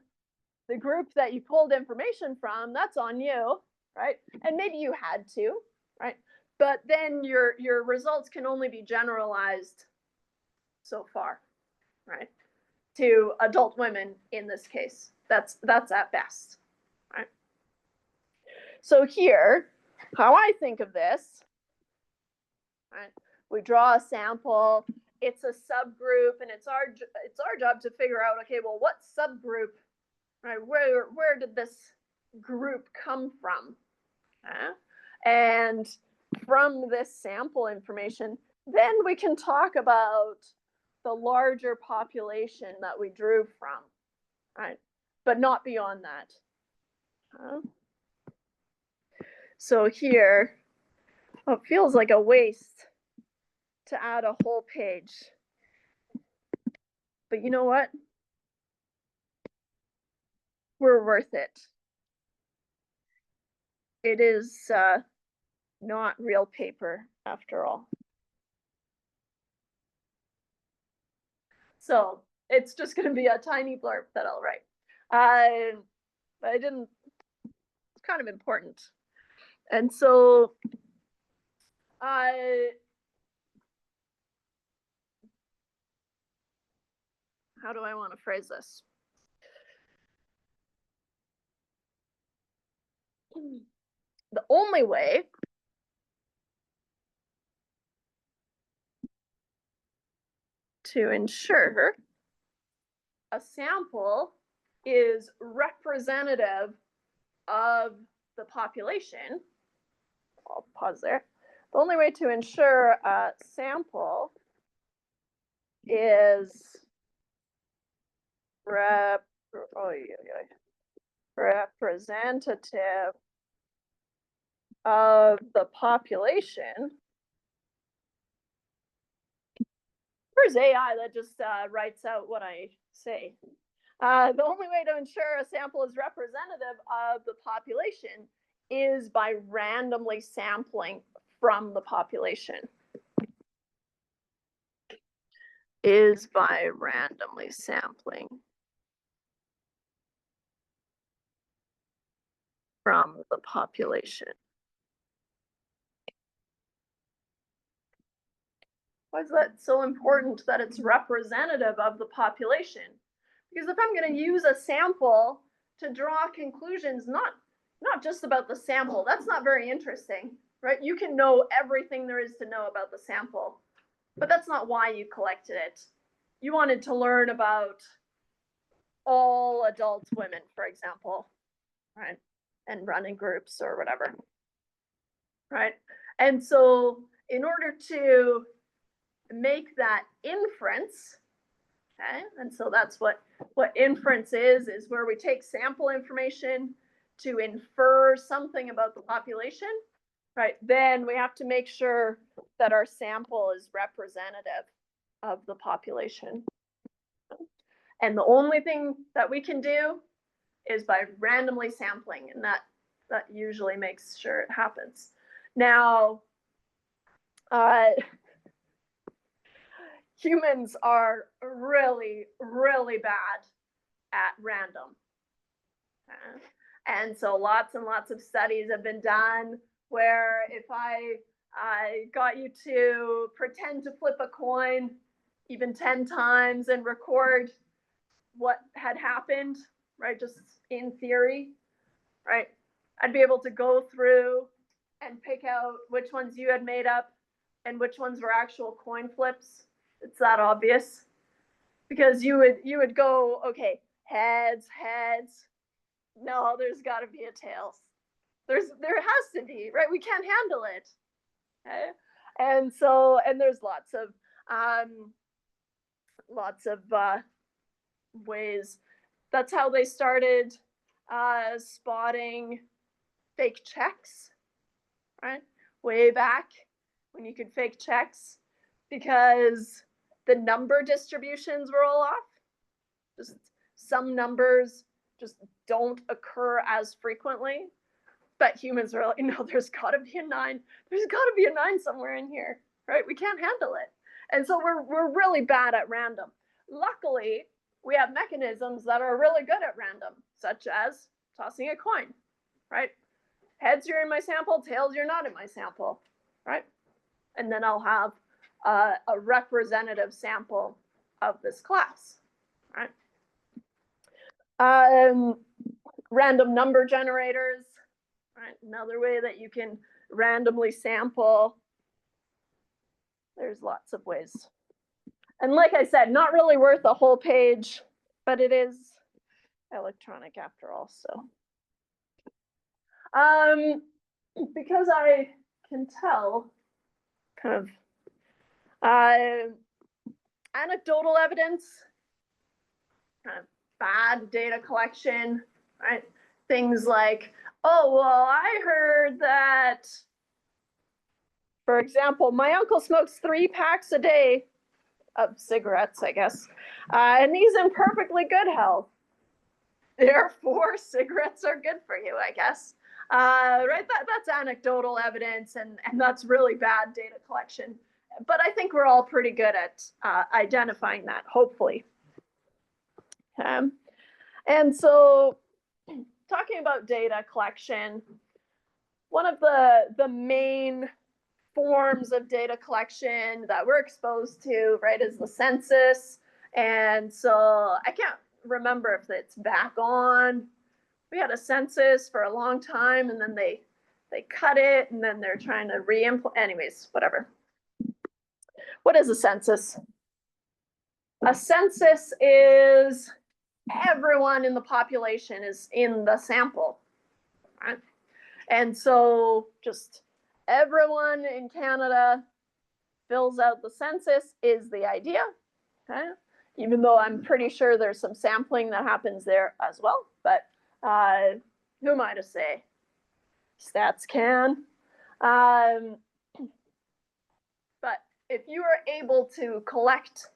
the group that you pulled information from, that's on you, right? And maybe you had to, right? But then your results can only be generalized so far, right? To adult women in this case. That's at best, right? So here, how I think of this, right? We draw a sample, it's a subgroup, and it's our job to figure out, okay, well, what subgroup, right? Where did this group come from? And from this sample information, then we can talk about the larger population that we drew from, right? But not beyond that. So here, it feels like a waste to add a whole page. But you know what? We're worth it. It is not real paper after all. So it's just going to be a tiny blurb that I'll write. But I didn't, it's kind of important. And so how do I want to phrase this? The only way to ensure a sample is representative of the population. I'll pause there. The only way to ensure a sample is representative of the population. Where's AI that just writes out what I say? The only way to ensure a sample is representative of the population is by randomly sampling from the population. Is by randomly sampling from the population. Why is that so important that it's representative of the population? Because if I'm going to use a sample to draw conclusions, not just about the sample, that's not very interesting, right? You can know everything there is to know about the sample, but that's not why you collected it. You wanted to learn about all adult women, for example, right? And running groups or whatever, right? And so in order to make that inference, okay, and so that's what inference is where we take sample information to infer something about the population, right? Then we have to make sure that our sample is representative of the population. And the only thing that we can do is by randomly sampling, and that usually makes sure it happens. Now, humans are really, really bad at random. And so lots and lots of studies have been done where if I got you to pretend to flip a coin even 10 times and record what had happened, right, just in theory, right, I'd be able to go through and pick out which ones you had made up and which ones were actual coin flips. It's that obvious, because you would go, okay, heads. No, there's got to be a tails. There has to be, right? We can't handle it. Okay, and so there's lots of ways. That's how they started spotting fake checks, right? Way back when you could fake checks, because the number distributions were all off. Just some numbers just don't occur as frequently. But humans are like, no, there's got to be a 9. There's got to be a 9 somewhere in here, right? We can't handle it. And so we're really bad at random. Luckily, we have mechanisms that are really good at random, such as tossing a coin, right? Heads, you're in my sample. Tails, you're not in my sample, right? And then I'll have a representative sample of this class, right? Random number generators, right? Another way that you can randomly sample. There's lots of ways. And like I said, not really worth a whole page, but it is electronic after all. So because I can tell kind of anecdotal evidence, kind of bad data collection, right? Things like, oh, well, I heard that, for example, my uncle smokes 3 packs a day of cigarettes, I guess, and he's in perfectly good health. Therefore, cigarettes are good for you, I guess. Right? That's anecdotal evidence, and that's really bad data collection. But I think we're all pretty good at identifying that, hopefully. And so, talking about data collection, one of the main forms of data collection that we're exposed to, right, is the census. And so I can't remember if it's back on. We had a census for a long time, and then they cut it, and then they're trying to re-implement. Anyways, whatever. What is a census? A census is everyone in the population is in the sample, right? And so just everyone in Canada fills out the census is the idea, okay? Even though I'm pretty sure there's some sampling that happens there as well, but who am I to say? Stats can. But if you are able to collect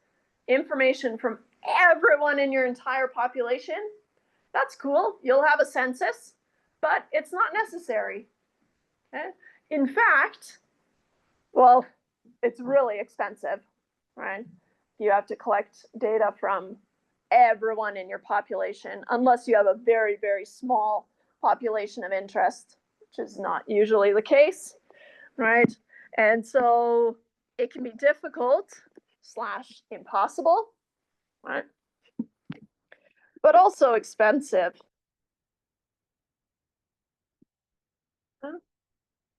information from everyone in your entire population, that's cool. You'll have a census, but it's not necessary. Okay? In fact, well, it's really expensive, right? You have to collect data from everyone in your population, unless you have a very, very small population of interest, which is not usually the case, right? And so it can be difficult / impossible, right? But also expensive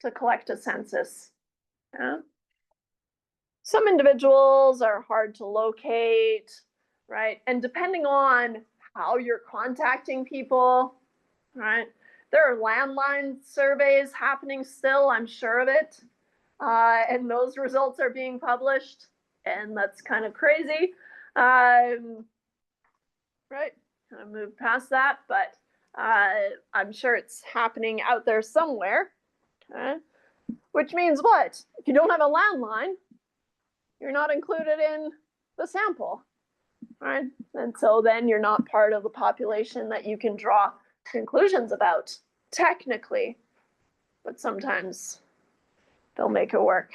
to collect a census. Yeah? Some individuals are hard to locate, right? And depending on how you're contacting people, right? There are landline surveys happening still, I'm sure of it. And those results are being published, and that's kind of crazy. Right? Kind of move past that, but I'm sure it's happening out there somewhere. Okay? Which means what? If you don't have a landline, you're not included in the sample, right? And so then you're not part of the population that you can draw conclusions about, technically, but sometimes they'll make it work.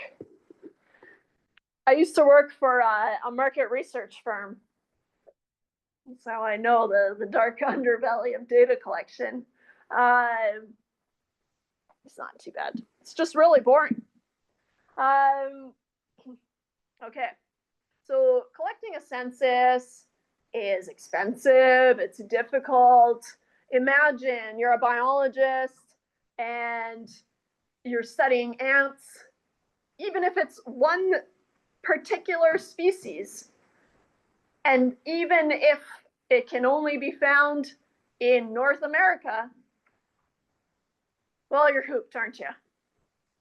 I used to work for a market research firm. That's how I know the dark underbelly of data collection. It's not too bad. It's just really boring. Okay, so collecting a census is expensive, it's difficult. Imagine you're a biologist and you're studying ants, even if it's one particular species, and even if it can only be found in North America, well, you're hooped, aren't you?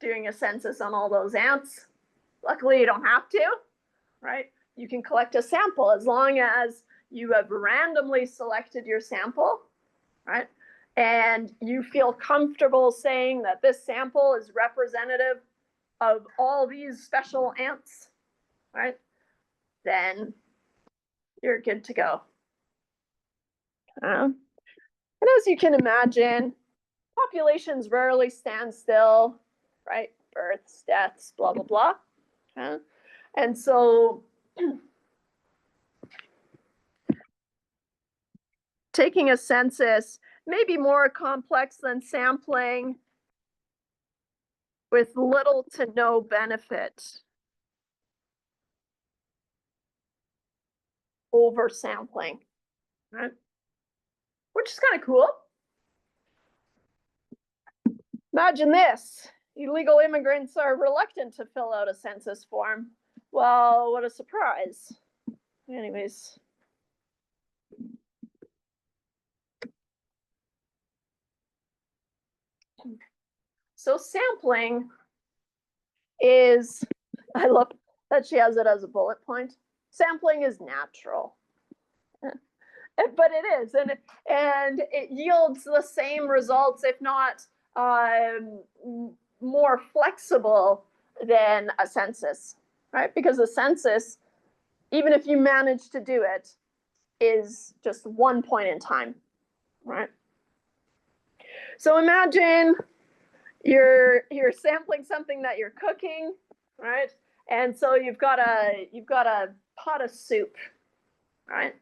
Doing a census on all those ants. Luckily, you don't have to, right? You can collect a sample as long as you have randomly selected your sample, right? And you feel comfortable saying that this sample is representative of all these special ants, right? Then you're good to go. And as you can imagine, populations rarely stand still, right? Births, deaths, blah, blah, blah. And so taking a census may be more complex than sampling with little to no benefit over sampling, right? Which is kind of cool. Imagine this. Illegal immigrants are reluctant to fill out a census form. Well, what a surprise. Anyways. So sampling is, I love that she has it as a bullet point. Sampling is natural. But it is, and it yields the same results, if not more flexible than a census, right? Because a census, even if you manage to do it, is just one point in time, right? So imagine you're sampling something that you're cooking, right? And so you've got a pot of soup, right?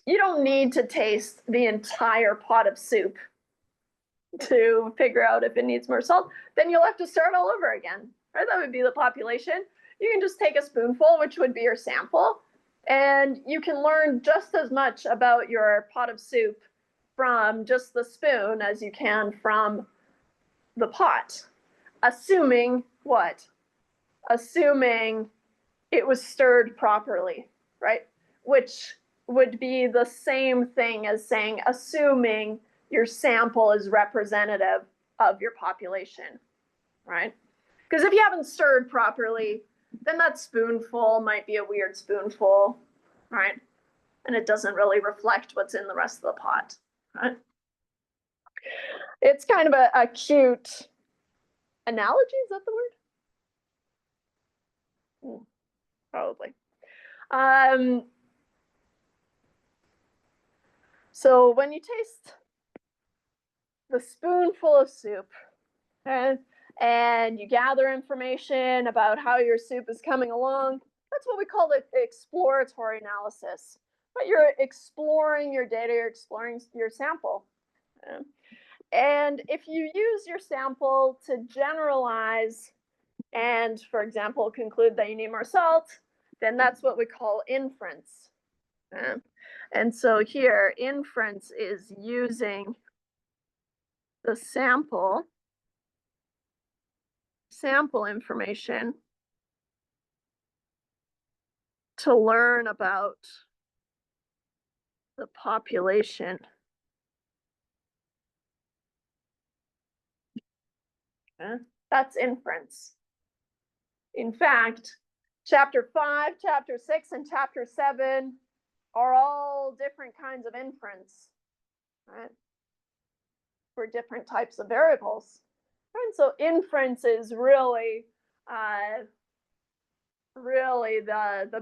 You don't need to taste the entire pot of soup to figure out if it needs more salt. Then you'll have to start all over again, right? That would be the population. You can just take a spoonful, which would be your sample, and you can learn just as much about your pot of soup from just the spoon as you can from the pot. Assuming what? Assuming it was stirred properly, right? Which would be the same thing as saying assuming your sample is representative of your population, right? Because if you haven't stirred properly, then that spoonful might be a weird spoonful, right? And it doesn't really reflect what's in the rest of the pot, right? It's kind of a cute analogy, is that the word? Probably. So when you taste the spoonful of soup, and you gather information about how your soup is coming along, that's what we call the exploratory analysis. But you're exploring your data, you're exploring your sample. And if you use your sample to generalize and, for example, conclude that you need more salt, then that's what we call inference. And so here, inference is using the sample information to learn about the population. That's inference. In fact, chapter 5, chapter 6, and chapter 7 are all different kinds of inference, right? For different types of variables. And so inference is really the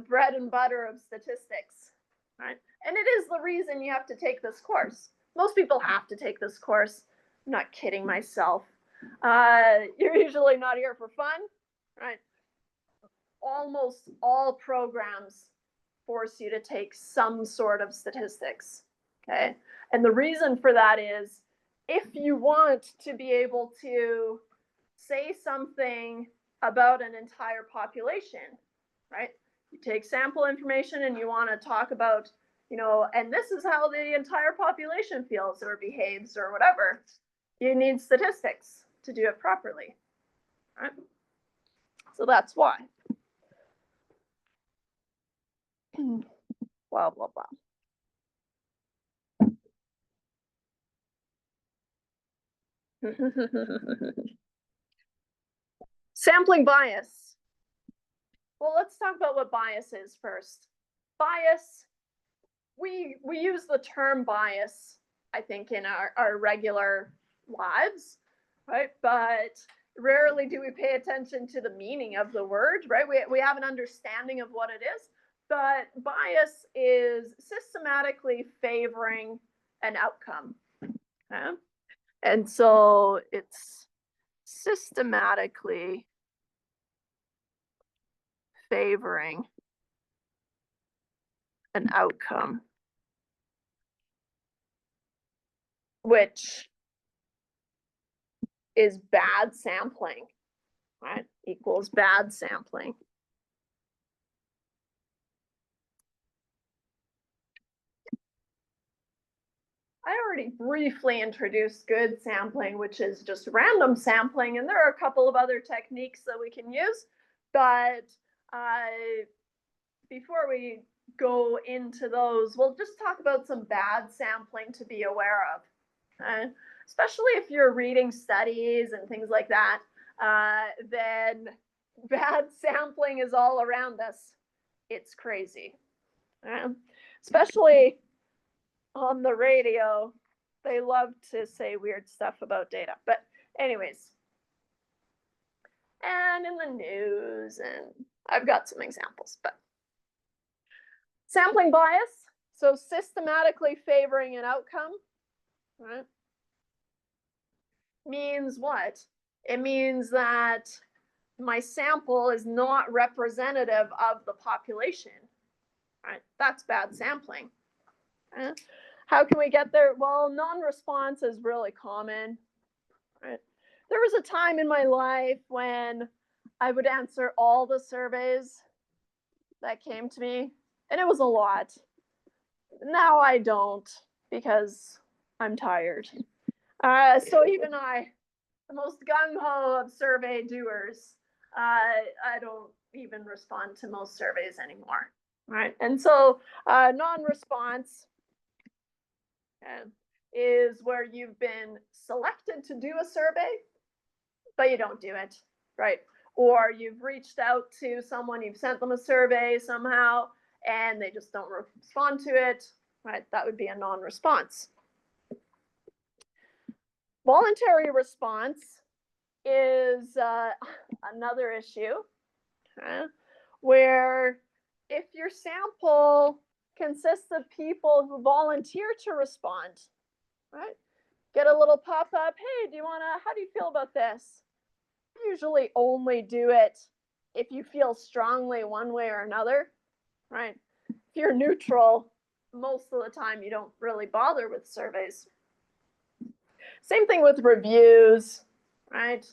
bread and butter of statistics, right? And it is the reason you have to take this course. Most people have to take this course. I'm not kidding myself. You're usually not here for fun, right? Almost all programs force you to take some sort of statistics, okay? And the reason for that is if you want to be able to say something about an entire population, right? You take sample information and you want to talk about, and this is how the entire population feels or behaves or whatever. You need statistics to do it properly, right? So that's why. Blah, blah, blah. Sampling bias. Well, let's talk about what bias is first. Bias, we use the term bias, I think, in our regular lives, right? But rarely do we pay attention to the meaning of the word, right? We have an understanding of what it is, but bias is systematically favoring an outcome. Okay? And so it's systematically favoring an outcome, which is bad sampling, right? Equals bad sampling. I already briefly introduced good sampling, which is just random sampling, and there are a couple of other techniques that we can use, but before we go into those, we'll just talk about some bad sampling to be aware of, especially if you're reading studies and things like that, then bad sampling is all around us. It's crazy, especially on the radio. They love to say weird stuff about data, but anyways, and in the news, and I've got some examples, but sampling bias, so systematically favoring an outcome, right, means what? It means that my sample is not representative of the population, right? That's bad sampling. Right? How can we get there? Well, non-response is really common, right? There was a time in my life when I would answer all the surveys that came to me, and it was a lot. Now I don't, because I'm tired. So even I, the most gung-ho of survey doers, I don't even respond to most surveys anymore. right? And so non-response is where you've been selected to do a survey, but you don't do it, right? Or you've reached out to someone, you've sent them a survey somehow, and they just don't respond to it, right? That would be a non-response. Voluntary response is another issue, okay, where if your sample consists of people who volunteer to respond, right? Get a little pop-up, hey, how do you feel about this? Usually only do it if you feel strongly one way or another, right? If you're neutral, most of the time you don't really bother with surveys. Same thing with reviews, right?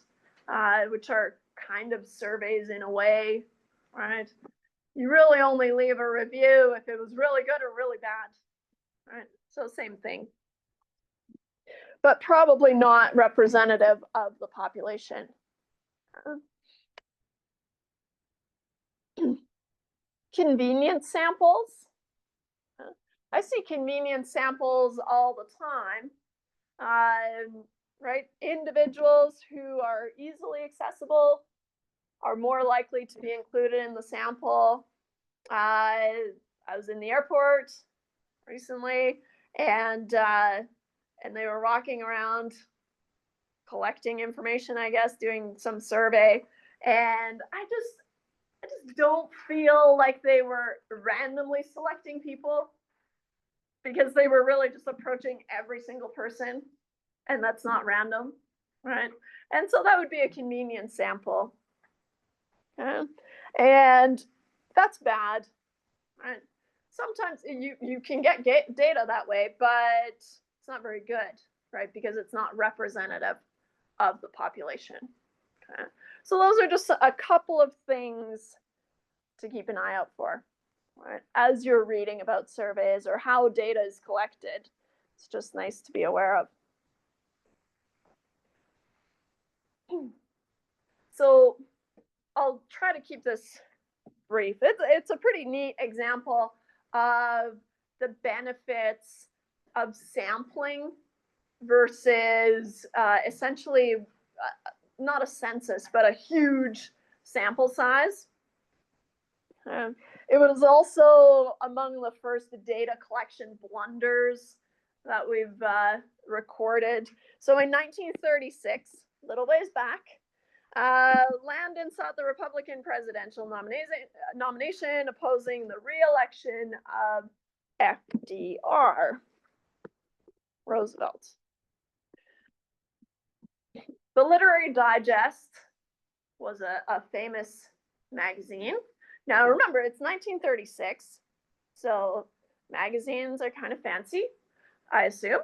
Which are kind of surveys in a way, right? You really only leave a review if it was really good or really bad, right? So same thing. But probably not representative of the population. Convenience samples. I see convenience samples all the time, right? Individuals who are easily accessible are more likely to be included in the sample. I was in the airport recently, and they were walking around collecting information, I guess, doing some survey, and I just don't feel like they were randomly selecting people, because they were really just approaching every single person, and that's not random, right? And so that would be a convenience sample. Okay? And that's bad, right? Sometimes you can get data that way, but it's not very good, right? Because it's not representative of the population. Okay? So those are just a couple of things to keep an eye out for, right? As you're reading about surveys or how data is collected. It's just nice to be aware of. So I'll try to keep this brief. It's a pretty neat example of the benefits of sampling versus essentially not a census, but a huge sample size. It was also among the first data collection blunders that we've recorded. So in 1936, little ways back, Landon sought the Republican presidential nomination opposing the re-election of FDR, Roosevelt. The Literary Digest was a famous magazine. Now remember, it's 1936, so magazines are kind of fancy, I assume.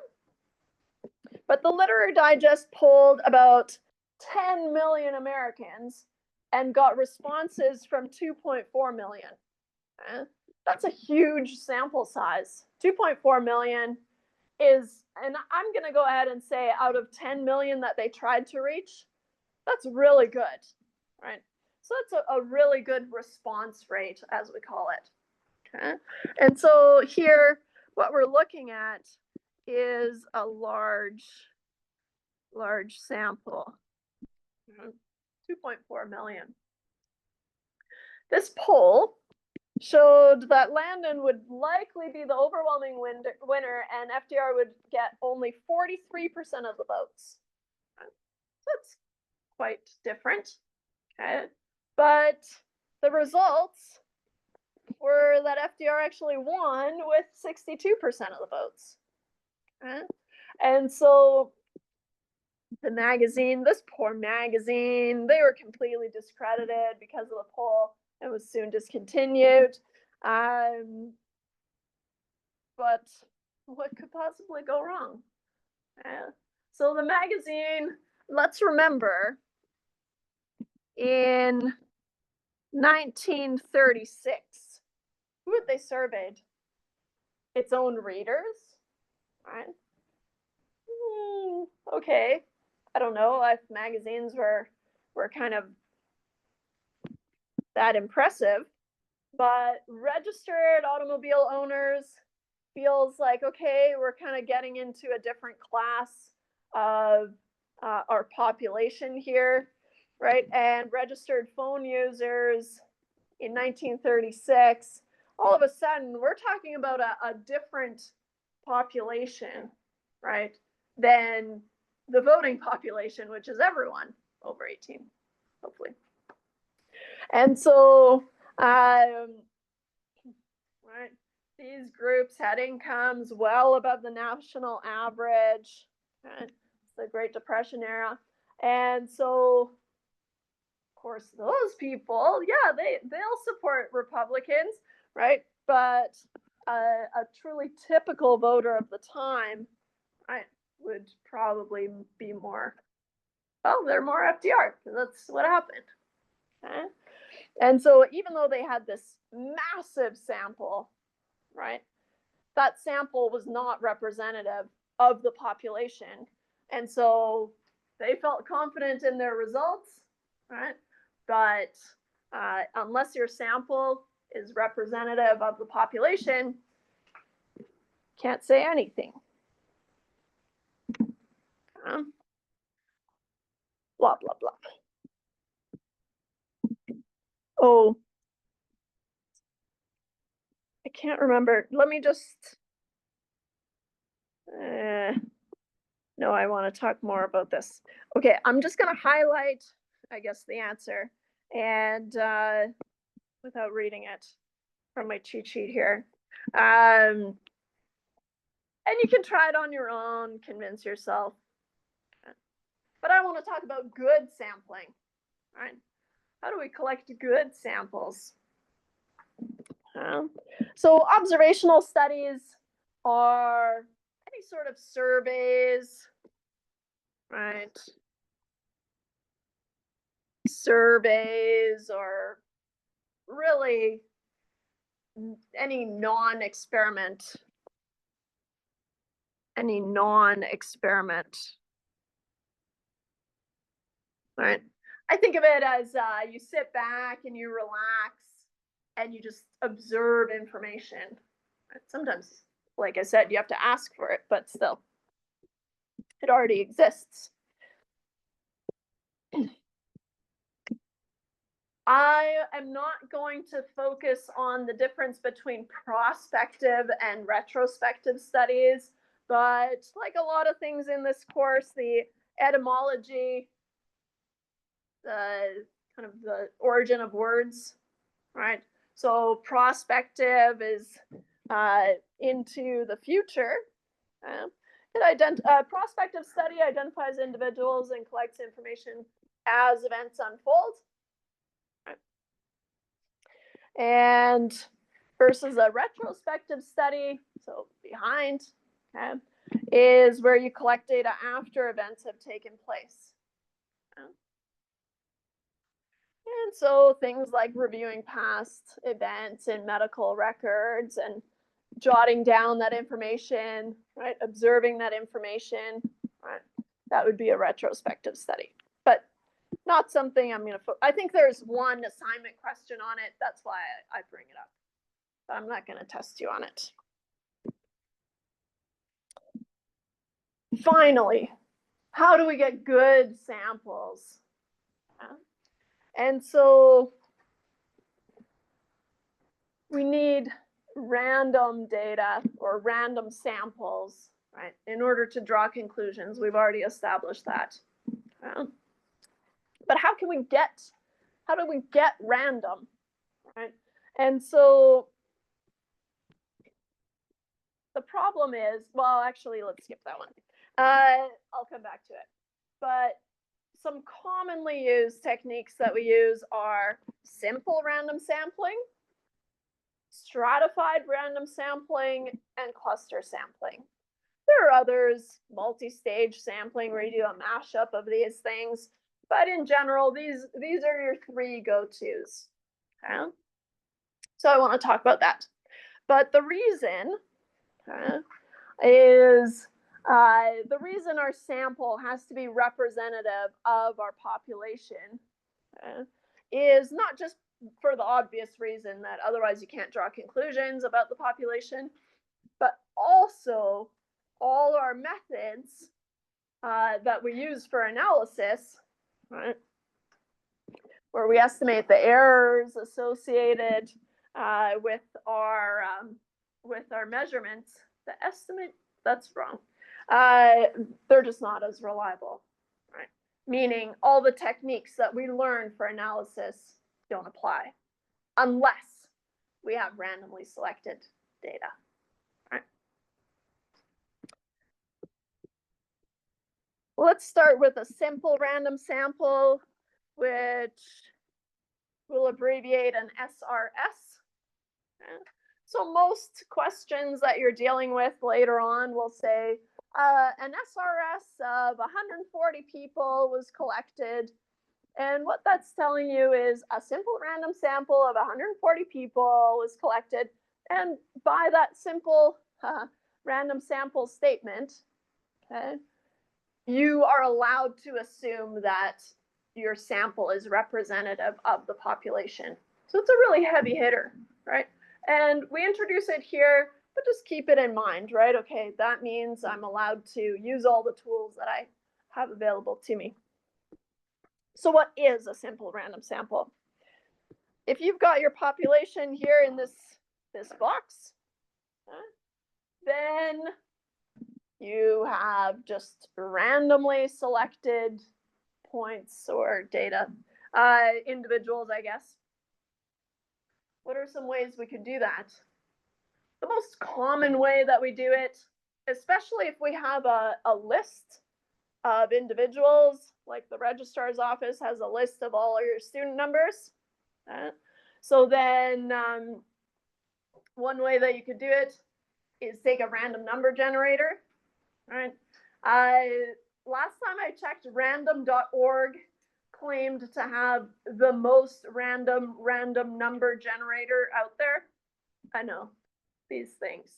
But the Literary Digest polled about 10 million Americans and got responses from 2.4 million. That's a huge sample size. 2.4 million is, and I'm going to go ahead and say out of 10 million that they tried to reach, that's really good, right? So that's a really good response rate, as we call it. Okay. And so here, what we're looking at is a large sample, 2.4 million. This poll showed that Landon would likely be the overwhelming winner, and FDR would get only 43% of the votes. So that's quite different. Okay. But the results were that FDR actually won with 62% of the votes. Okay. And so the magazine, this poor magazine, they were completely discredited because of the poll. It was soon discontinued. But what could possibly go wrong? So the magazine, let's remember, in 1936, who had they surveyed? Its own readers, right? Okay, I don't know if magazines were kind of that impressive. But registered automobile owners feels like, okay, we're kind of getting into a different class of our population here, right? And registered phone users in 1936, all of a sudden, we're talking about a different population, right, than the voting population, which is everyone over 18, hopefully. And so, right, these groups had incomes well above the national average. Right? It's the Great Depression era. And so, of course, those people, yeah, they'll support Republicans, right? But a truly typical voter of the time, right, would probably be more, oh, they're more FDR. That's what happened. Okay? And so even though they had this massive sample, right, that sample was not representative of the population. And so they felt confident in their results, right? But unless your sample is representative of the population, can't say anything. Blah, blah, blah. Oh, I can't remember. Let me just, no, I want to talk more about this. Okay, I'm just going to highlight, I guess, the answer and without reading it from my cheat sheet here. And you can try it on your own, convince yourself. But I want to talk about good sampling, right? How do we collect good samples? So observational studies are any sort of surveys, right? Surveys or really any non-experiment, right? I think of it as you sit back and you relax and you just observe information. Sometimes, like I said, you have to ask for it, but still, it already exists. I am not going to focus on the difference between prospective and retrospective studies, but like a lot of things in this course, the etymology, the kind of the origin of words, right? So prospective is into the future. Prospective study identifies individuals and collects information as events unfold. And versus a retrospective study, so behind, okay, is where you collect data after events have taken place. Okay. And so things like reviewing past events in medical records and jotting down that information, right, observing that information, right, that would be a retrospective study. But not something I'm going to, I think there's one assignment question on it. That's why I bring it up. But I'm not going to test you on it. Finally, how do we get good samples? And so we need random data or random samples, right, in order to draw conclusions. We've already established that. But how do we get random, right? And so the problem is, well, actually, let's skip that one. I'll come back to it. But some commonly used techniques that we use are simple random sampling, stratified random sampling, and cluster sampling. There are others, multi-stage sampling, where you do a mashup of these things. But in general, these are your three go-tos. Okay? So I want to talk about that. But the reason is the reason our sample has to be representative of our population is not just for the obvious reason that otherwise you can't draw conclusions about the population, but also all our methods that we use for analysis, right, where we estimate the errors associated with our measurements. The estimate, that's wrong. They're just not as reliable, right? Meaning all the techniques that we learn for analysis don't apply unless we have randomly selected data. Right? Let's start with a simple random sample, which we'll abbreviate an SRS. Okay. So most questions that you're dealing with later on will say an SRS of 140 people was collected. And what that's telling you is a simple random sample of 140 people was collected. And by that simple random sample statement, okay, you are allowed to assume that your sample is representative of the population. So it's a really heavy hitter, right? And we introduce it here, but just keep it in mind, right? Okay, that means I'm allowed to use all the tools that I have available to me. So what is a simple random sample? If you've got your population here in this box, then you have just randomly selected points or data, individuals, I guess. What are some ways we could do that? The most common way that we do it, especially if we have a list of individuals, like the registrar's office has a list of all your student numbers. So then one way that you could do it is take a random number generator. Right. Last time I checked, random.org claimed to have the most random number generator out there. I know these things.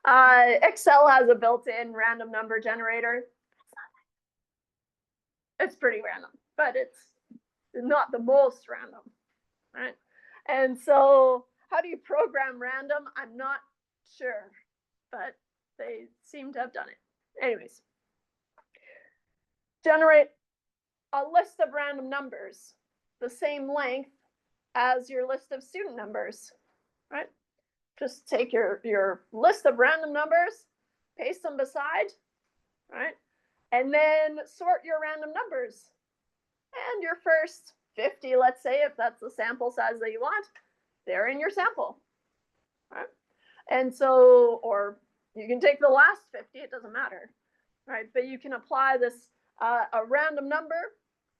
Excel has a built-in random number generator. It's pretty random, but it's not the most random, right? And so how do you program random? I'm not sure, but they seem to have done it. Anyways, generate a list of random numbers, the same length as your list of student numbers, right? Just take your list of random numbers, paste them beside, right? And then sort your random numbers. And your first 50, let's say, if that's the sample size that you want, they're in your sample, right? And so, or you can take the last 50, it doesn't matter, right? But you can apply this, a random number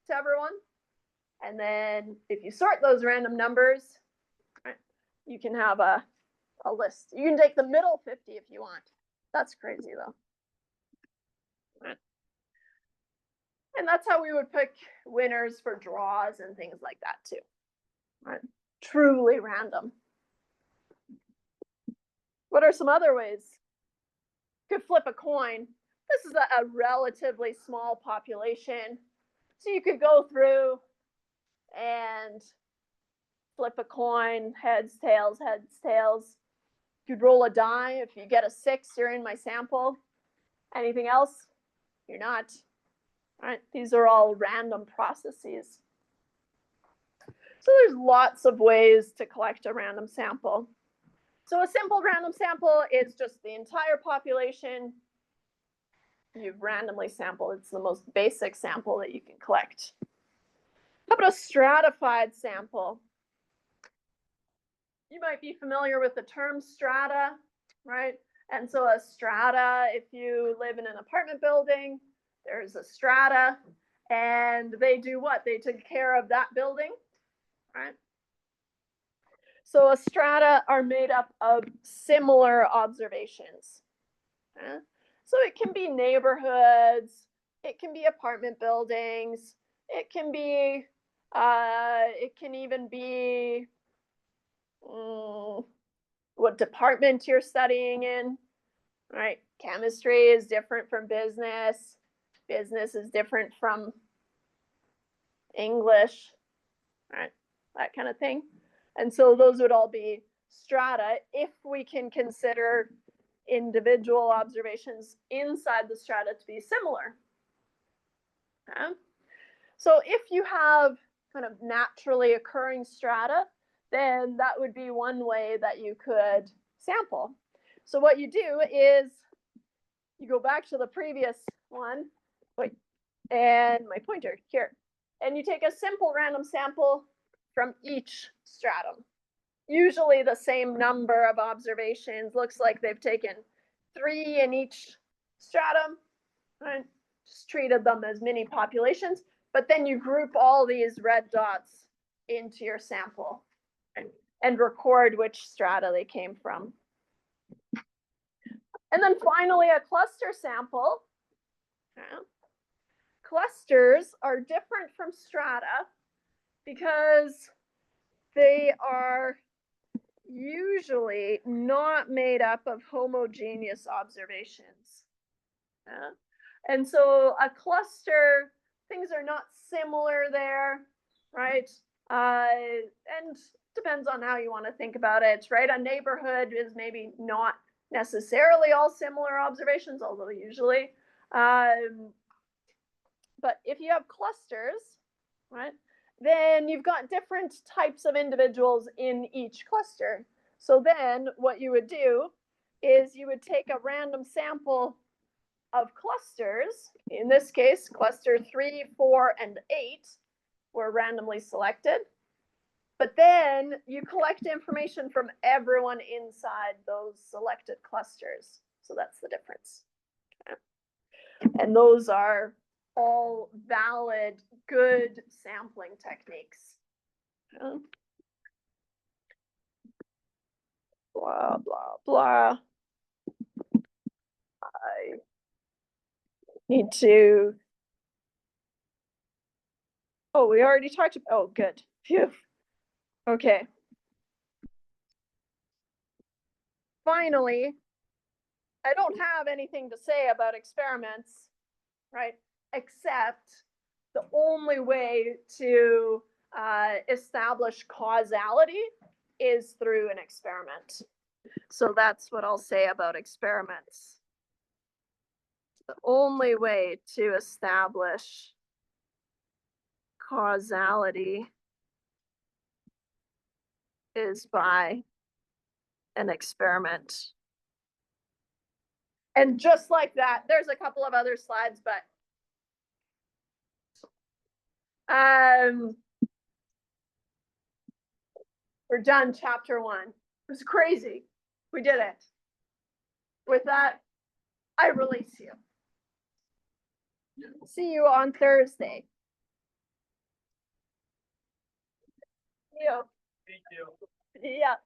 to everyone. And then if you sort those random numbers, right, you can have a list. You can take the middle 50 if you want. That's crazy though. Right. And that's how we would pick winners for draws and things like that too. Right. Truly random. What are some other ways? You could flip a coin. This is a relatively small population. So you could go through and flip a coin, heads, tails, heads, tails. You could roll a die. If you get a 6, you're in my sample. Anything else? You're not. All right, these are all random processes. So there's lots of ways to collect a random sample. So a simple random sample is just the entire population you've randomly sampled. It's the most basic sample that you can collect. How about a stratified sample? You might be familiar with the term strata, right? And so a strata, if you live in an apartment building, there's a strata, and they do what? They take care of that building, right? So a strata are made up of similar observations. Okay? So it can be neighborhoods, it can be apartment buildings, it can even be what department you're studying in, right? Chemistry is different from business. Business is different from English, right? That kind of thing. And so those would all be strata if we can consider individual observations inside the strata to be similar. Okay? So if you have kind of naturally occurring strata, then that would be one way that you could sample. So what you do is you go back to the previous one, and my pointer here, and you take a simple random sample from each stratum. Usually the same number of observations. Looks like they've taken 3 in each stratum, right? Just treated them as mini populations, but then you group all these red dots into your sample, right? And record which strata they came from. And then finally, a cluster sample. Okay. Clusters are different from strata because they are usually not made up of homogeneous observations. And so a cluster, things are not similar there, right? And depends on how you want to think about it, right? A neighborhood is maybe not necessarily all similar observations, although usually. But if you have clusters, right, then you've got different types of individuals in each cluster. So then what you would do is you would take a random sample of clusters. In this case, cluster 3, 4, and 8 were randomly selected. But then you collect information from everyone inside those selected clusters. So that's the difference. Okay. And those are all valid, good sampling techniques. Blah, blah, blah. I need to. Oh, we already talked about. Oh, good. Phew. Okay. Finally, I don't have anything to say about experiments, right? Except the only way to establish causality is through an experiment. So that's what I'll say about experiments. The only way to establish causality is by an experiment. And just like that, there's a couple of other slides, but we're done chapter 1. It was crazy. We did it. With that, I release you. See you on Thursday. Thank you. Yeah.